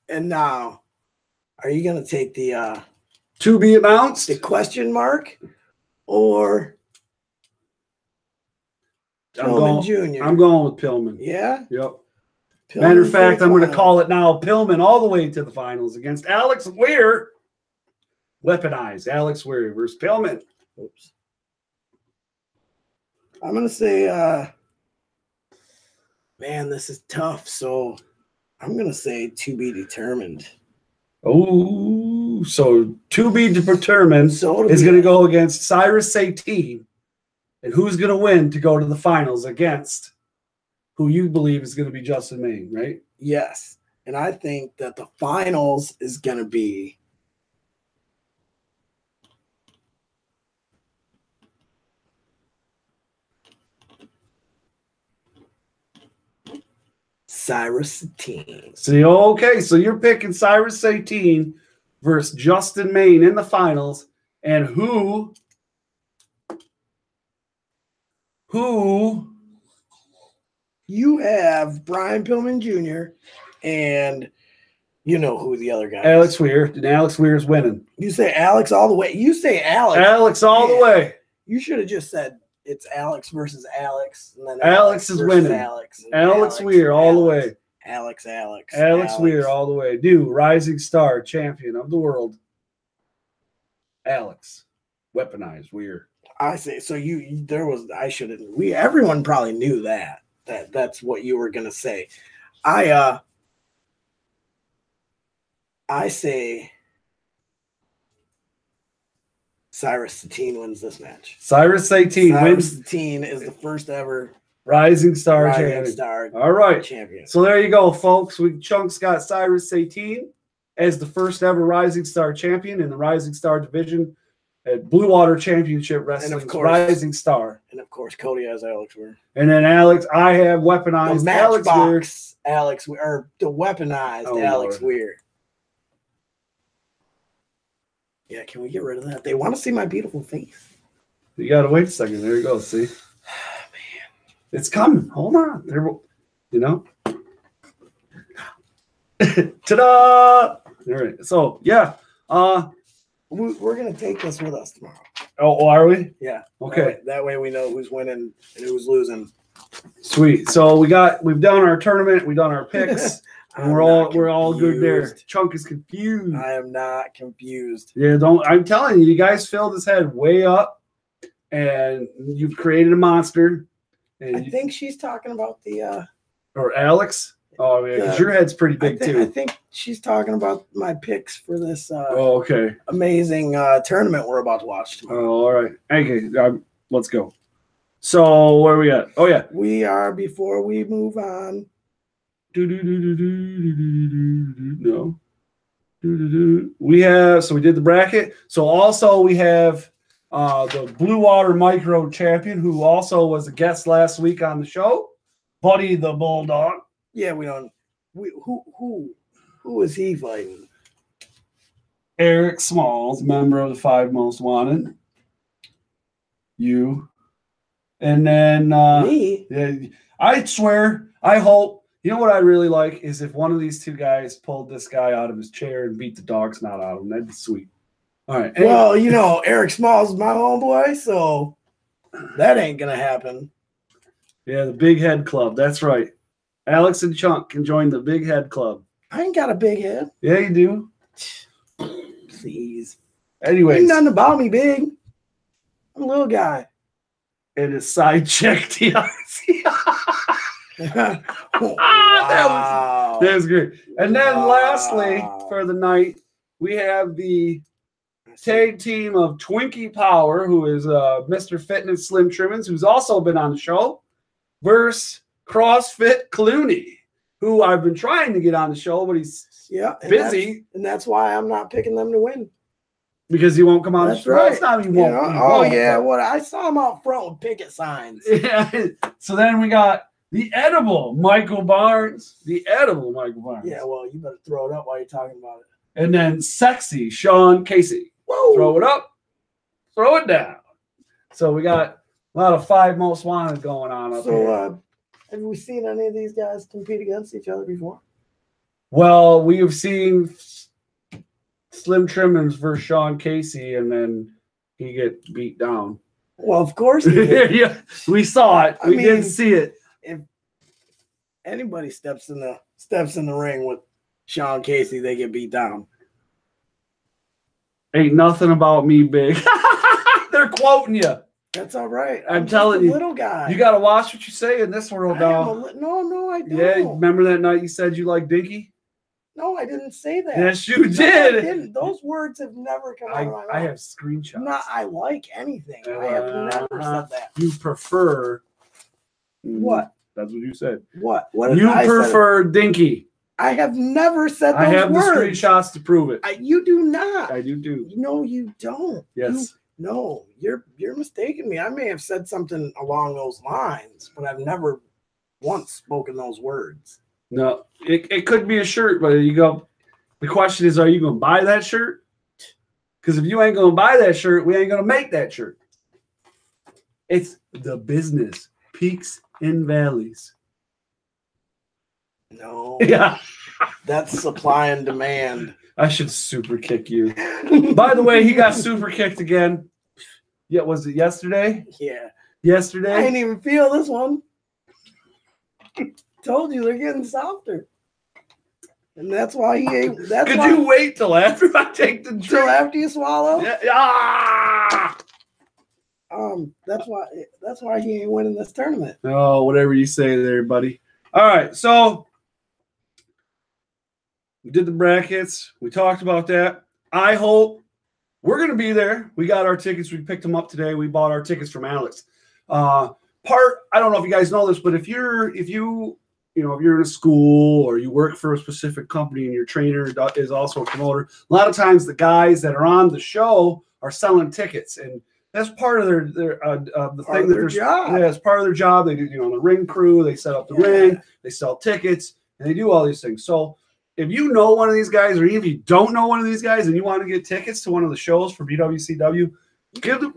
S2: And now, are you gonna take the
S1: to be announced,
S2: the question mark, or Pillman Jr.?
S1: I'm going with Pillman.
S2: Yeah.
S1: Yep.
S2: Pillman
S1: Matter of fact, I'm going to call it now. Pillman all the way to the finals against Alex Weir. Weaponized Alex Weir versus Pillman.
S2: Oops. I'm going to say, man, this is tough. So I'm going to say to be determined.
S1: Oh, so to be determined is going to go against Cyrus 18. And who's going to win to go to the finals against who you believe is going to be Justin Maine, right?
S2: Yes. And I think that the finals is going to be Cyrus 18.
S1: So you're picking Cyrus 18 versus Justin Maine in the finals. And who
S2: you have Brian Pillman Jr. and you know who the other guy is.
S1: Alex Weir. And Alex Weir's winning.
S2: You say Alex all the way. You say Alex.
S1: Alex all the way.
S2: You should have just said it's Alex versus Alex. And then
S1: Alex is winning. Alex Weir all the way.
S2: Alex
S1: Weir all the way. New Rising Star champion of the world. Alex. Weaponized Weir.
S2: I say so. Everyone probably knew that's what you were gonna say. I say Cyrus 18 wins this match.
S1: Cyrus 18 wins.
S2: Cyrus 18 is the first ever
S1: Rising Star
S2: champion.
S1: All right.
S2: Champion.
S1: So there you go, folks. Chunks got Cyrus 18 as the first ever Rising Star champion in the Rising Star division at Blue Water Championship Wrestling. And of course, Rising Star.
S2: And of course, Cody has Alex Weir.
S1: And then Alex, I have weaponized Alex Weir.
S2: Alex Weir, or the weaponized Alex Weir. Yeah, can we get rid of that? They want to see my beautiful face.
S1: You gotta wait a second. There you go. See, man, it's coming. Hold on. There, Ta-da! All right. So yeah,
S2: we're gonna take this with us tomorrow.
S1: Oh, are we?
S2: Yeah.
S1: Okay.
S2: That way we know who's winning and who's losing.
S1: Sweet. So we've done our tournament. We've done our picks. And we're all good there. Chunk is confused.
S2: I am not confused.
S1: Yeah, I'm telling you, you guys filled his head way up, and you've created a monster. And
S2: I think she's talking about the
S1: or Alex. Oh yeah, because your head's pretty big too.
S2: I think she's talking about my picks for this.
S1: Okay.
S2: Amazing tournament we're about to watch tomorrow.
S1: Oh, all right. Okay, let's go. So where are we at? Oh yeah,
S2: we are. Before we move on.
S1: No. We did the bracket. So also we have the Blue Water Micro champion who also was a guest last week on the show, Buddy the Bulldog.
S2: Yeah, who is he fighting?
S1: Eric Smalls, member of the 5 Most Wanted. You. And then
S2: me.
S1: Yeah, I swear, I hope. You know what I really like is if one of these two guys pulled this guy out of his chair and beat the dog snot out of him. That'd be sweet. All right. Anyway.
S2: Well, Eric Smalls is my homeboy, so that ain't going to happen.
S1: Yeah, the Big Head Club. That's right. Alex and Chunk can join the Big Head Club.
S2: I ain't got a big head.
S1: Yeah, you do.
S2: Please.
S1: Anyways.
S2: Ain't nothing about me big. I'm a little guy.
S1: And his side check TRC.
S2: Wow.
S1: That was great. And then lastly, for the night, we have the tag team of Twinkie Power, who is Mr. Fitness Slim Trimmins, who's also been on the show, versus CrossFit Clooney, who I've been trying to get on the show, but he's busy.
S2: That's why I'm not picking them to win.
S1: Because he won't come on the show.
S2: Right.
S1: It's not he won't.
S2: What I saw him out front with picket signs.
S1: Yeah. So then we got the edible Michael Barnes. The edible Michael Barnes.
S2: Yeah, well, you better throw it up while you're talking about it.
S1: And then sexy Sean Casey.
S2: Whoa.
S1: Throw it up, throw it down. So we got a lot of 5 most wanted going on up here.
S2: Have we seen any of these guys compete against each other before?
S1: Well, we have seen Slim Trimmins versus Sean Casey, and then he get beat down.
S2: Well, of course he did.
S1: Yeah, we saw it. We didn't see it.
S2: If anybody steps in the ring with Sean Casey, they get beat down.
S1: Ain't nothing about me big. They're quoting you.
S2: That's all right.
S1: I'm telling you,
S2: little guy.
S1: You got to watch what you say in this world now.
S2: No, I don't.
S1: Yeah, remember that night you said you like Dinky?
S2: No, I didn't say that.
S1: Yes, you did.
S2: I didn't. Those words have never come out of my mouth.
S1: I have screenshots.
S2: Not I like anything. I have never said that.
S1: You prefer
S2: what?
S1: That's what you said.
S2: What?
S1: You prefer Dinky.
S2: I have never said those
S1: words. I have
S2: words.
S1: The screenshots to prove it.
S2: You do not.
S1: I do.
S2: No, you don't.
S1: Yes.
S2: No, you're mistaking me. I may have said something along those lines, but I've never once spoken those words.
S1: No, it could be a shirt, but you go. The question is, are you going to buy that shirt? Because if you ain't going to buy that shirt, we ain't going to make that shirt. It's the business, peaks and valleys.
S2: No.
S1: Yeah.
S2: That's supply and demand.
S1: I should super kick you. By the way, he got super kicked again. Yeah, was it yesterday?
S2: Yeah.
S1: Yesterday?
S2: I didn't even feel this one. Told you they're getting softer. And that's why he ain't.
S1: Could you wait till after I take the drink?
S2: Till after you swallow?
S1: Yeah. Ah!
S2: That's why he ain't winning this tournament.
S1: Oh, whatever you say there, buddy. All right, so we did the brackets. We talked about that. I hope we're going to be there. We got our tickets. We picked them up today. We bought our tickets from Alex. I don't know if you guys know this, but if you're in a school or you work for a specific company and your trainer is also a promoter, a lot of times the guys that are on the show are selling tickets, and that's part of their job. Yeah, it's part of their job. They do, the ring crew. They set up the ring. They sell tickets, and they do all these things. So if you know one of these guys, or even if you don't know one of these guys, and you want to get tickets to one of the shows for BWCW, give the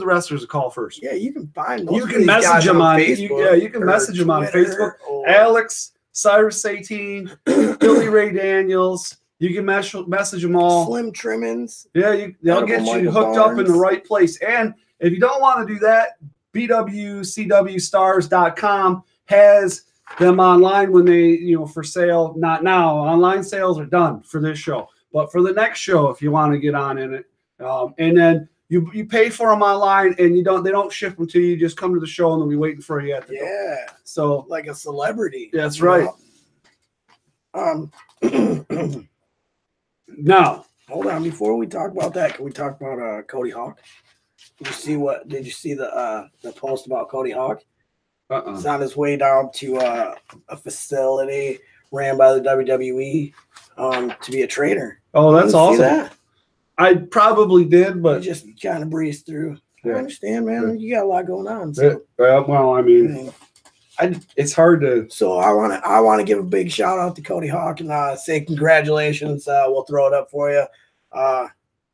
S1: wrestlers a call first.
S2: Yeah, you can find.
S1: You can message them on Facebook. You can message them on Facebook. Alex, Cyrus 18, Billy Ray Daniels. You can message them all.
S2: Slim Trimmins.
S1: Yeah, they'll get you hooked up in the right place. And if you don't want to do that, BWCWstars.com has them online when they, for sale. Not now. Online sales are done for this show. But for the next show, if you want to get on in it, and then you pay for them online, and they don't ship them to you. You just come to the show, and they'll be waiting for you at the door. So
S2: like a celebrity.
S1: That's right. Now,
S2: hold on. Before we talk about that, can we talk about Cody Hawk? Did you see the post about Cody Hawk? He's on his way down to a facility ran by the WWE to be a trainer.
S1: Oh, that's awesome.
S2: See that?
S1: I probably did, but
S2: you just kind of breezed through.
S1: Yeah.
S2: I understand, man. Yeah. You got a lot going on. So.
S1: Well, I mean, it's hard to.
S2: So I want to give a big shout out to Cody Hawk and say congratulations. We'll throw it up for you.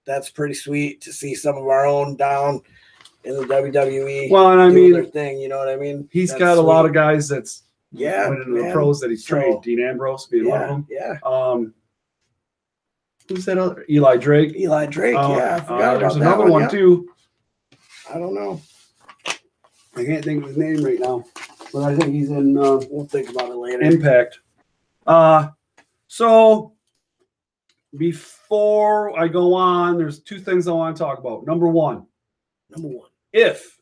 S2: That's pretty sweet to see some of our own down in the WWE.
S1: Well, and I mean,
S2: their thing. You know what I mean?
S1: He's got a lot of guys that's
S2: went
S1: into the pros that he's trained. Dean Ambrose being one of them.
S2: Yeah.
S1: Who's that other? Eli Drake.
S2: Yeah, I forgot about
S1: there's another one too.
S2: I don't know.
S1: I can't think of his name right now, but I think he's in.
S2: We'll think about it later.
S1: Impact. So before I go on, there's two things I want to talk about. Number one, if,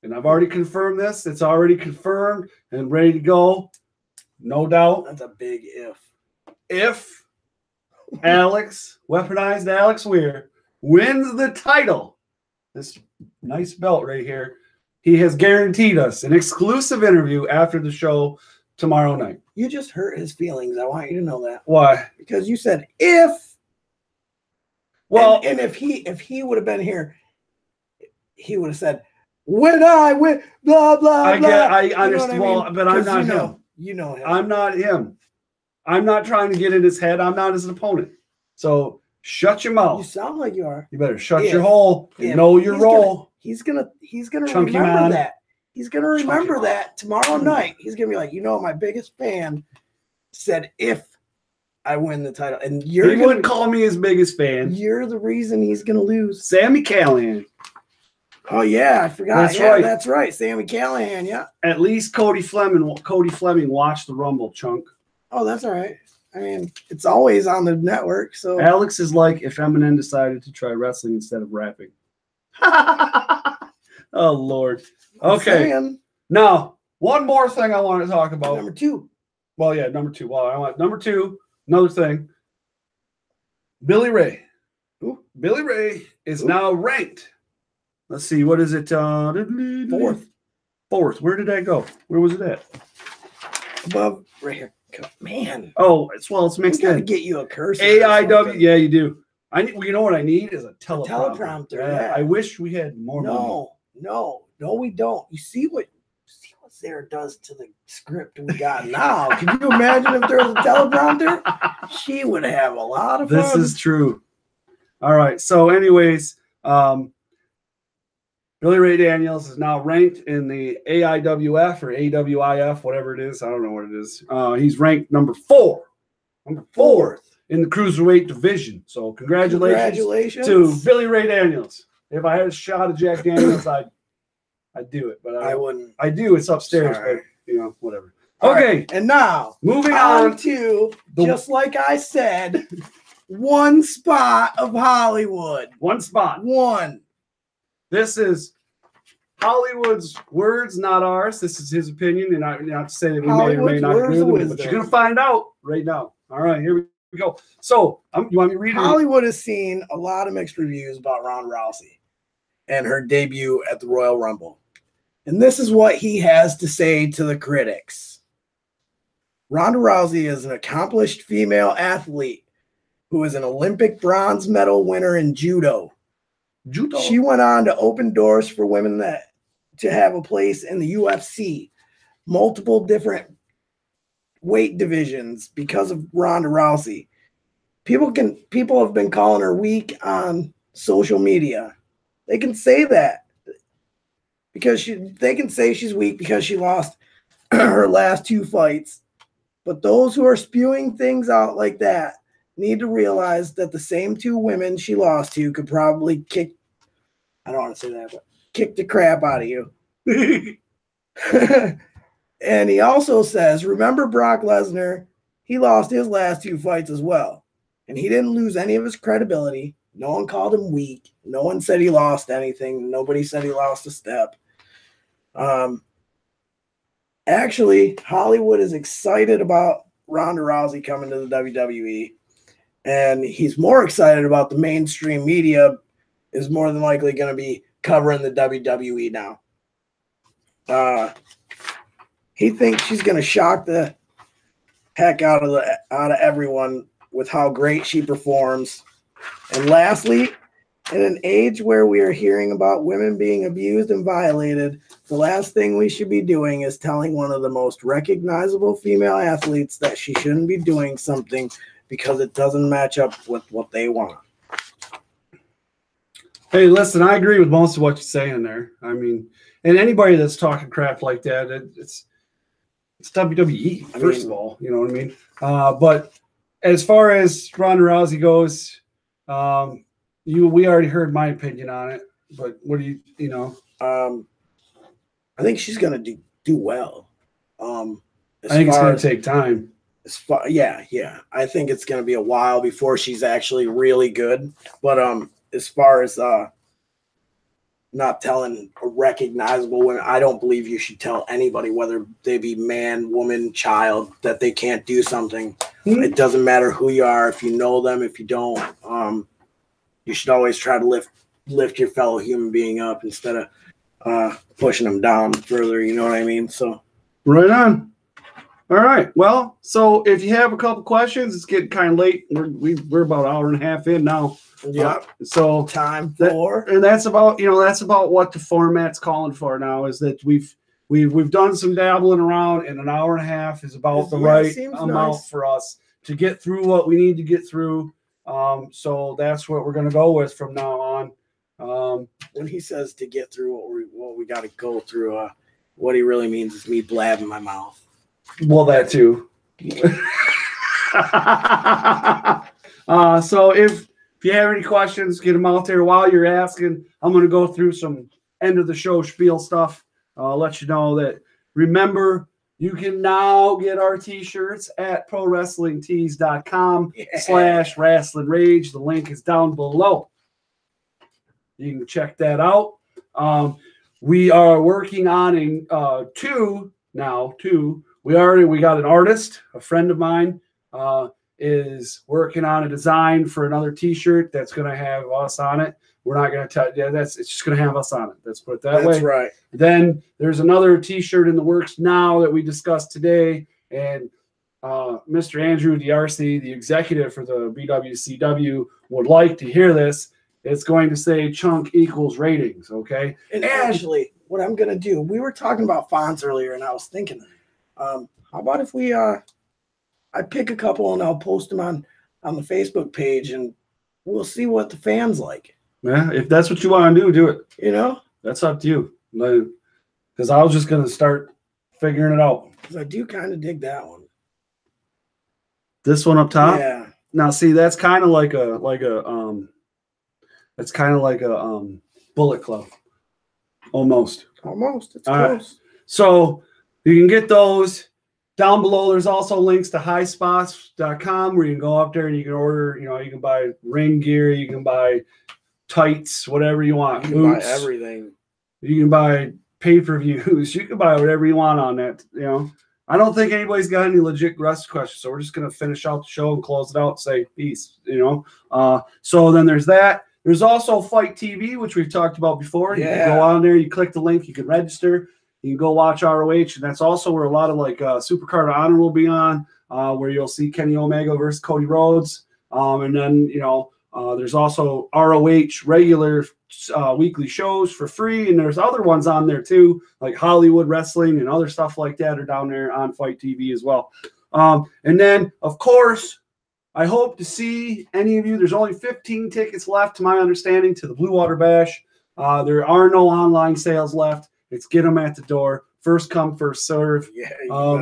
S1: and I've already confirmed this, it's already confirmed and ready to go. No doubt.
S2: That's a big if.
S1: If weaponized Alex Weir, wins the title, this nice belt right here, he has guaranteed us an exclusive interview after the show tomorrow night.
S2: You just hurt his feelings. I want you to know that.
S1: Why?
S2: Because you said if.
S1: Well,
S2: and if he would have been here, he would have said, when I win, blah, blah, blah.
S1: I understand. Well, I mean? But I'm not him.
S2: You know him.
S1: I'm not him. I'm not trying to get in his head. I'm not his opponent. So shut your mouth.
S2: You sound like you are.
S1: You better shut your hole and know your role.
S2: He's gonna remember that. He's gonna remember that tomorrow night. He's gonna be like, you know, my biggest fan said if I win the title, and he wouldn't
S1: call me his biggest fan.
S2: You're the reason he's gonna lose.
S1: Sami Callihan.
S2: Oh yeah, I forgot.
S1: That's right.
S2: That's right. Sami Callihan. Yeah.
S1: At least Cody Fleming watched the Rumble, chunk.
S2: Oh, that's all right. I mean, it's always on the network. So
S1: Alex is like if Eminem decided to try wrestling instead of rapping. Oh Lord. Okay. Now, one more thing I want to talk about.
S2: Number two.
S1: Well, yeah, number two. Well, I want number two. Another thing. Billy Ray.
S2: Ooh.
S1: Billy Ray is now ranked. Let's see. What is it? Fourth. Where did that go? Where was it at?
S2: Above. Right here. Man.
S1: Oh, it's mixed in.
S2: Gotta get you a cursor.
S1: AIW. Yeah, you do. You know what I need is a teleprompter.
S2: Yeah.
S1: I wish we had more.
S2: No, we don't. You see what Sarah does to the script we got now. Can you imagine if there was a teleprompter? She would have a lot of fun.
S1: This is true. All right. So, anyways, Billy Ray Daniels is now ranked in the AIWF or AWIF, whatever it is. I don't know what it is. He's ranked number fourth in the Cruiserweight division. So congratulations to Billy Ray Daniels. If I had a shot of Jack Daniels, I'd do it. But I
S2: wouldn't.
S1: I do. It's upstairs,
S2: Sorry.
S1: But whatever.
S2: All
S1: okay.
S2: Right. And now,
S1: moving on
S2: to, just like I said, one spot of Hollywood.
S1: One spot.
S2: One.
S1: This is Hollywood's words, not ours. This is his opinion, and not to say that we may or may not agree with him, but you're going to find out right now. All right, here we go. So, you want me to read it?
S2: Hollywood has seen a lot of mixed reviews about Ronda Rousey and her debut at the Royal Rumble. And this is what he has to say to the critics. Ronda Rousey is an accomplished female athlete who is an Olympic bronze medal winner in judo. She went on to open doors for women to have a place in the UFC, multiple different weight divisions because of Ronda Rousey. People have been calling her weak on social media. They can say that because they can say she's weak because she lost her last two fights. But those who are spewing things out like that need to realize that the same two women she lost to could probably kick the crap out of you. And he also says, remember Brock Lesnar? He lost his last two fights as well. And he didn't lose any of his credibility. No one called him weak. No one said he lost anything. Nobody said he lost a step. Actually, Hollywood is excited about Ronda Rousey coming to the WWE. And he's more excited about the mainstream media is more than likely going to be covering the WWE now. He thinks she's going to shock the heck out of everyone with how great she performs. And lastly, in an age where we are hearing about women being abused and violated, the last thing we should be doing is telling one of the most recognizable female athletes that she shouldn't be doing something because it doesn't match up with what they want.
S1: Hey, listen, I agree with most of what you're saying there. I mean, and anybody that's talking crap like that, it's WWE, first of all, you know what I mean? But as far as Ronda Rousey goes, we already heard my opinion on it, but what do you know?
S2: I think she's going to do well.
S1: I think it's going to take time.
S2: Yeah. I think it's gonna be a while before she's actually really good. But as far as not telling a recognizable woman, I don't believe you should tell anybody, whether they be man, woman, child, that they can't do something. It doesn't matter who you are, if you know them, if you don't. You should always try to lift your fellow human being up instead of pushing them down further. You know what I mean? So
S1: right on. All right. Well, so if you have a couple questions, it's getting kind of late. We're about an hour and a half in now.
S2: Yeah.
S1: So
S2: time for
S1: and that's about what the format's calling for now, is that we've done some dabbling around, and an hour and a half is about the right amount for us to get through what we need to get through. So that's what we're going to go with from now on.
S2: When he says to get through what we got to go through, what he really means is me blabbing my mouth.
S1: Well, that too. So if you have any questions, get them out there while you're asking. I'm going to go through some end of the show spiel stuff. I'll let you know that, remember, you can now get our t-shirts at prowrestlingtees.com/Rasslin Rage. The link is down below. You can check that out. We are working on two. We got an artist, a friend of mine, is working on a design for another t-shirt that's going to have us on it. We're not going to tell you. It's just going to have us on it. Let's put it that way.
S2: That's right.
S1: Then there's another t-shirt in the works now that we discussed today, and Mr. Andrew D'Arcy, the executive for the BWCW, would like to hear this. It's going to say chunk equals ratings, okay?
S2: And actually, what I'm going to do, we were talking about fonts earlier, and I was thinking, how about if we I pick a couple and I'll post them on the Facebook page, and we'll see what the fans like.
S1: Yeah, if that's what you want to do it.
S2: You know?
S1: That's up to you. Because I was just going to start figuring it out.
S2: Because I do kind of dig that one.
S1: This one up top?
S2: Yeah.
S1: Now, see, that's kind of like a Bullet Club. Almost.
S2: It's close.
S1: Right. So you can get those. Down below, there's also links to highspots.com where you can go up there and you can order, you can buy ring gear, you can buy tights, whatever you want.
S2: You can buy everything.
S1: You can buy pay-per-views. You can buy whatever you want on that. I don't think anybody's got any legit rest questions, so we're just going to finish out the show and close it out and say peace, So then there's that. There's also Fite TV, which we've talked about before. You can go on there, you click the link, you can register. You can go watch ROH, and that's also where a lot of Supercard of Honor will be on, where you'll see Kenny Omega versus Cody Rhodes. And then, there's also ROH regular weekly shows for free, and there's other ones on there too, like Hollywood Wrestling and other stuff like that are down there on Fite TV as well. And then, of course, I hope to see any of you. There's only 15 tickets left, to my understanding, to the Blue Water Bash. There are no online sales left. It's get them at the door. First come, first serve.
S2: Yeah.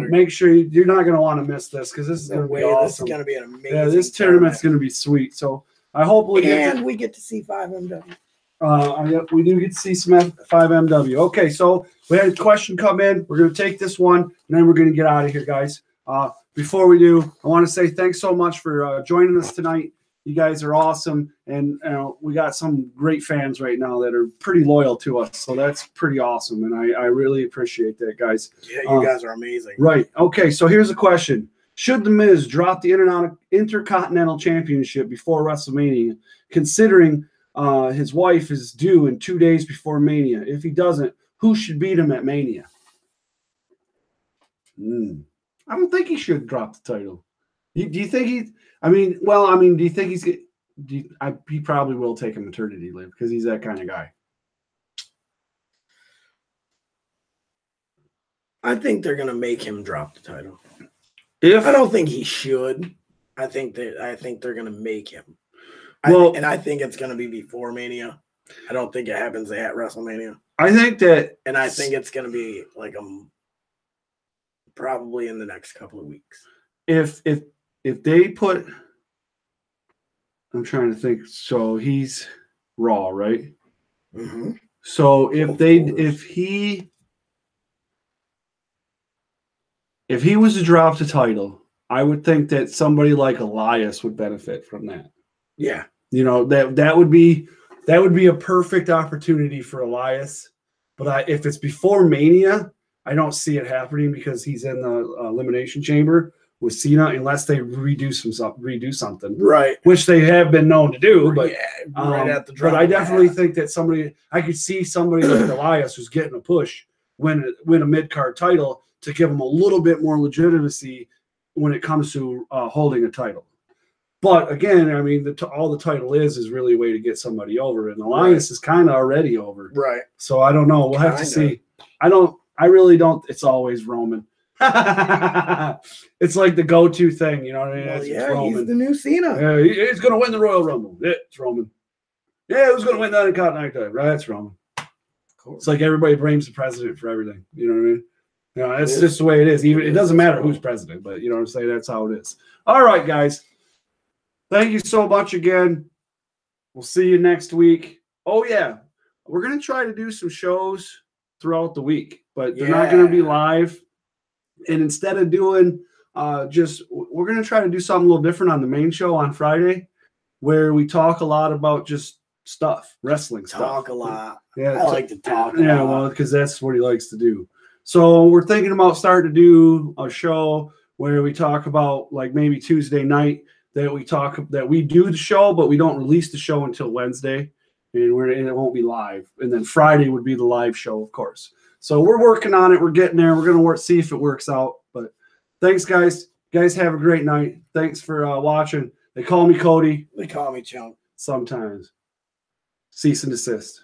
S1: Make sure you're not going to want to miss this, because this is going to be awesome.
S2: This is going to be an amazing.
S1: Yeah, this tournament's going to be sweet. So I hope we
S2: get to see 5MW.
S1: We do get to see some 5MW. Okay, so we had a question come in. We're going to take this one, and then we're going to get out of here, guys. Before we do, I want to say thanks so much for joining us tonight. You guys are awesome, and we got some great fans right now that are pretty loyal to us, so that's pretty awesome, and I really appreciate that, guys.
S2: Yeah, you guys are amazing.
S1: Right. Okay, so here's a question. Should The Miz drop the Intercontinental Championship before WrestleMania, considering his wife is due in 2 days before Mania? If he doesn't, who should beat him at Mania? I don't think he should drop the title. Do you think he? Do you think he's? He probably will take a maternity leave because he's that kind of guy.
S2: I think they're gonna make him drop the title. I don't think he should. I think they're gonna make him. I think it's gonna be before Mania. I don't think it happens at WrestleMania.
S1: I think
S2: it's gonna be probably in the next couple of weeks.
S1: If they put, I'm trying to think. So he's Raw, right?
S2: Mm-hmm.
S1: So if he was to drop the title I would think that somebody like Elias would benefit from that.
S2: Yeah.
S1: You know, that would be a perfect opportunity for Elias. But if it's before Mania, I don't see it happening because he's in the Elimination Chamber with Cena unless they redo something.
S2: Right.
S1: Which they have been known to do. But,
S2: right at the drop.
S1: But I definitely think that I could see somebody like Elias who's getting a push win a mid-card title to give him a little bit more legitimacy when it comes to holding a title. But again, I mean, all the title is really a way to get somebody over, and Elias is kind of already over.
S2: Right.
S1: So I don't know. We'll have to see. I really don't. It's always Roman. It's like the go-to thing, you know what I mean?
S2: Well,
S1: it's Roman.
S2: He's the new Cena.
S1: Yeah, he's going to win the Royal Rumble. It's Roman. Yeah, who's going to win that Intercontinental? Right, it's Roman. It's like everybody blames the president for everything. You know what I mean? You know, that's just the way it is. It doesn't matter who's president, but you know what I'm saying? That's how it is. All right, guys. Thank you so much again. We'll see you next week. Oh, yeah. We're going to try to do some shows throughout the week, but they're not going to be live. And instead of doing we're going to try to do something a little different on the main show on Friday where we talk a lot about just stuff, wrestling stuff.
S2: Talk a lot.
S1: Yeah,
S2: I like to talk a lot.
S1: Yeah, well, because that's what he likes to do. So we're thinking about starting to do a show where we talk about like maybe Tuesday night that we do the show, but we don't release the show until Wednesday, and it won't be live. And then Friday would be the live show, of course. So we're working on it. We're getting there. We're going to see if it works out. But thanks, guys. You guys have a great night. Thanks for watching. They call me Cody.
S2: They call me Chunk.
S1: Sometimes. Cease and desist.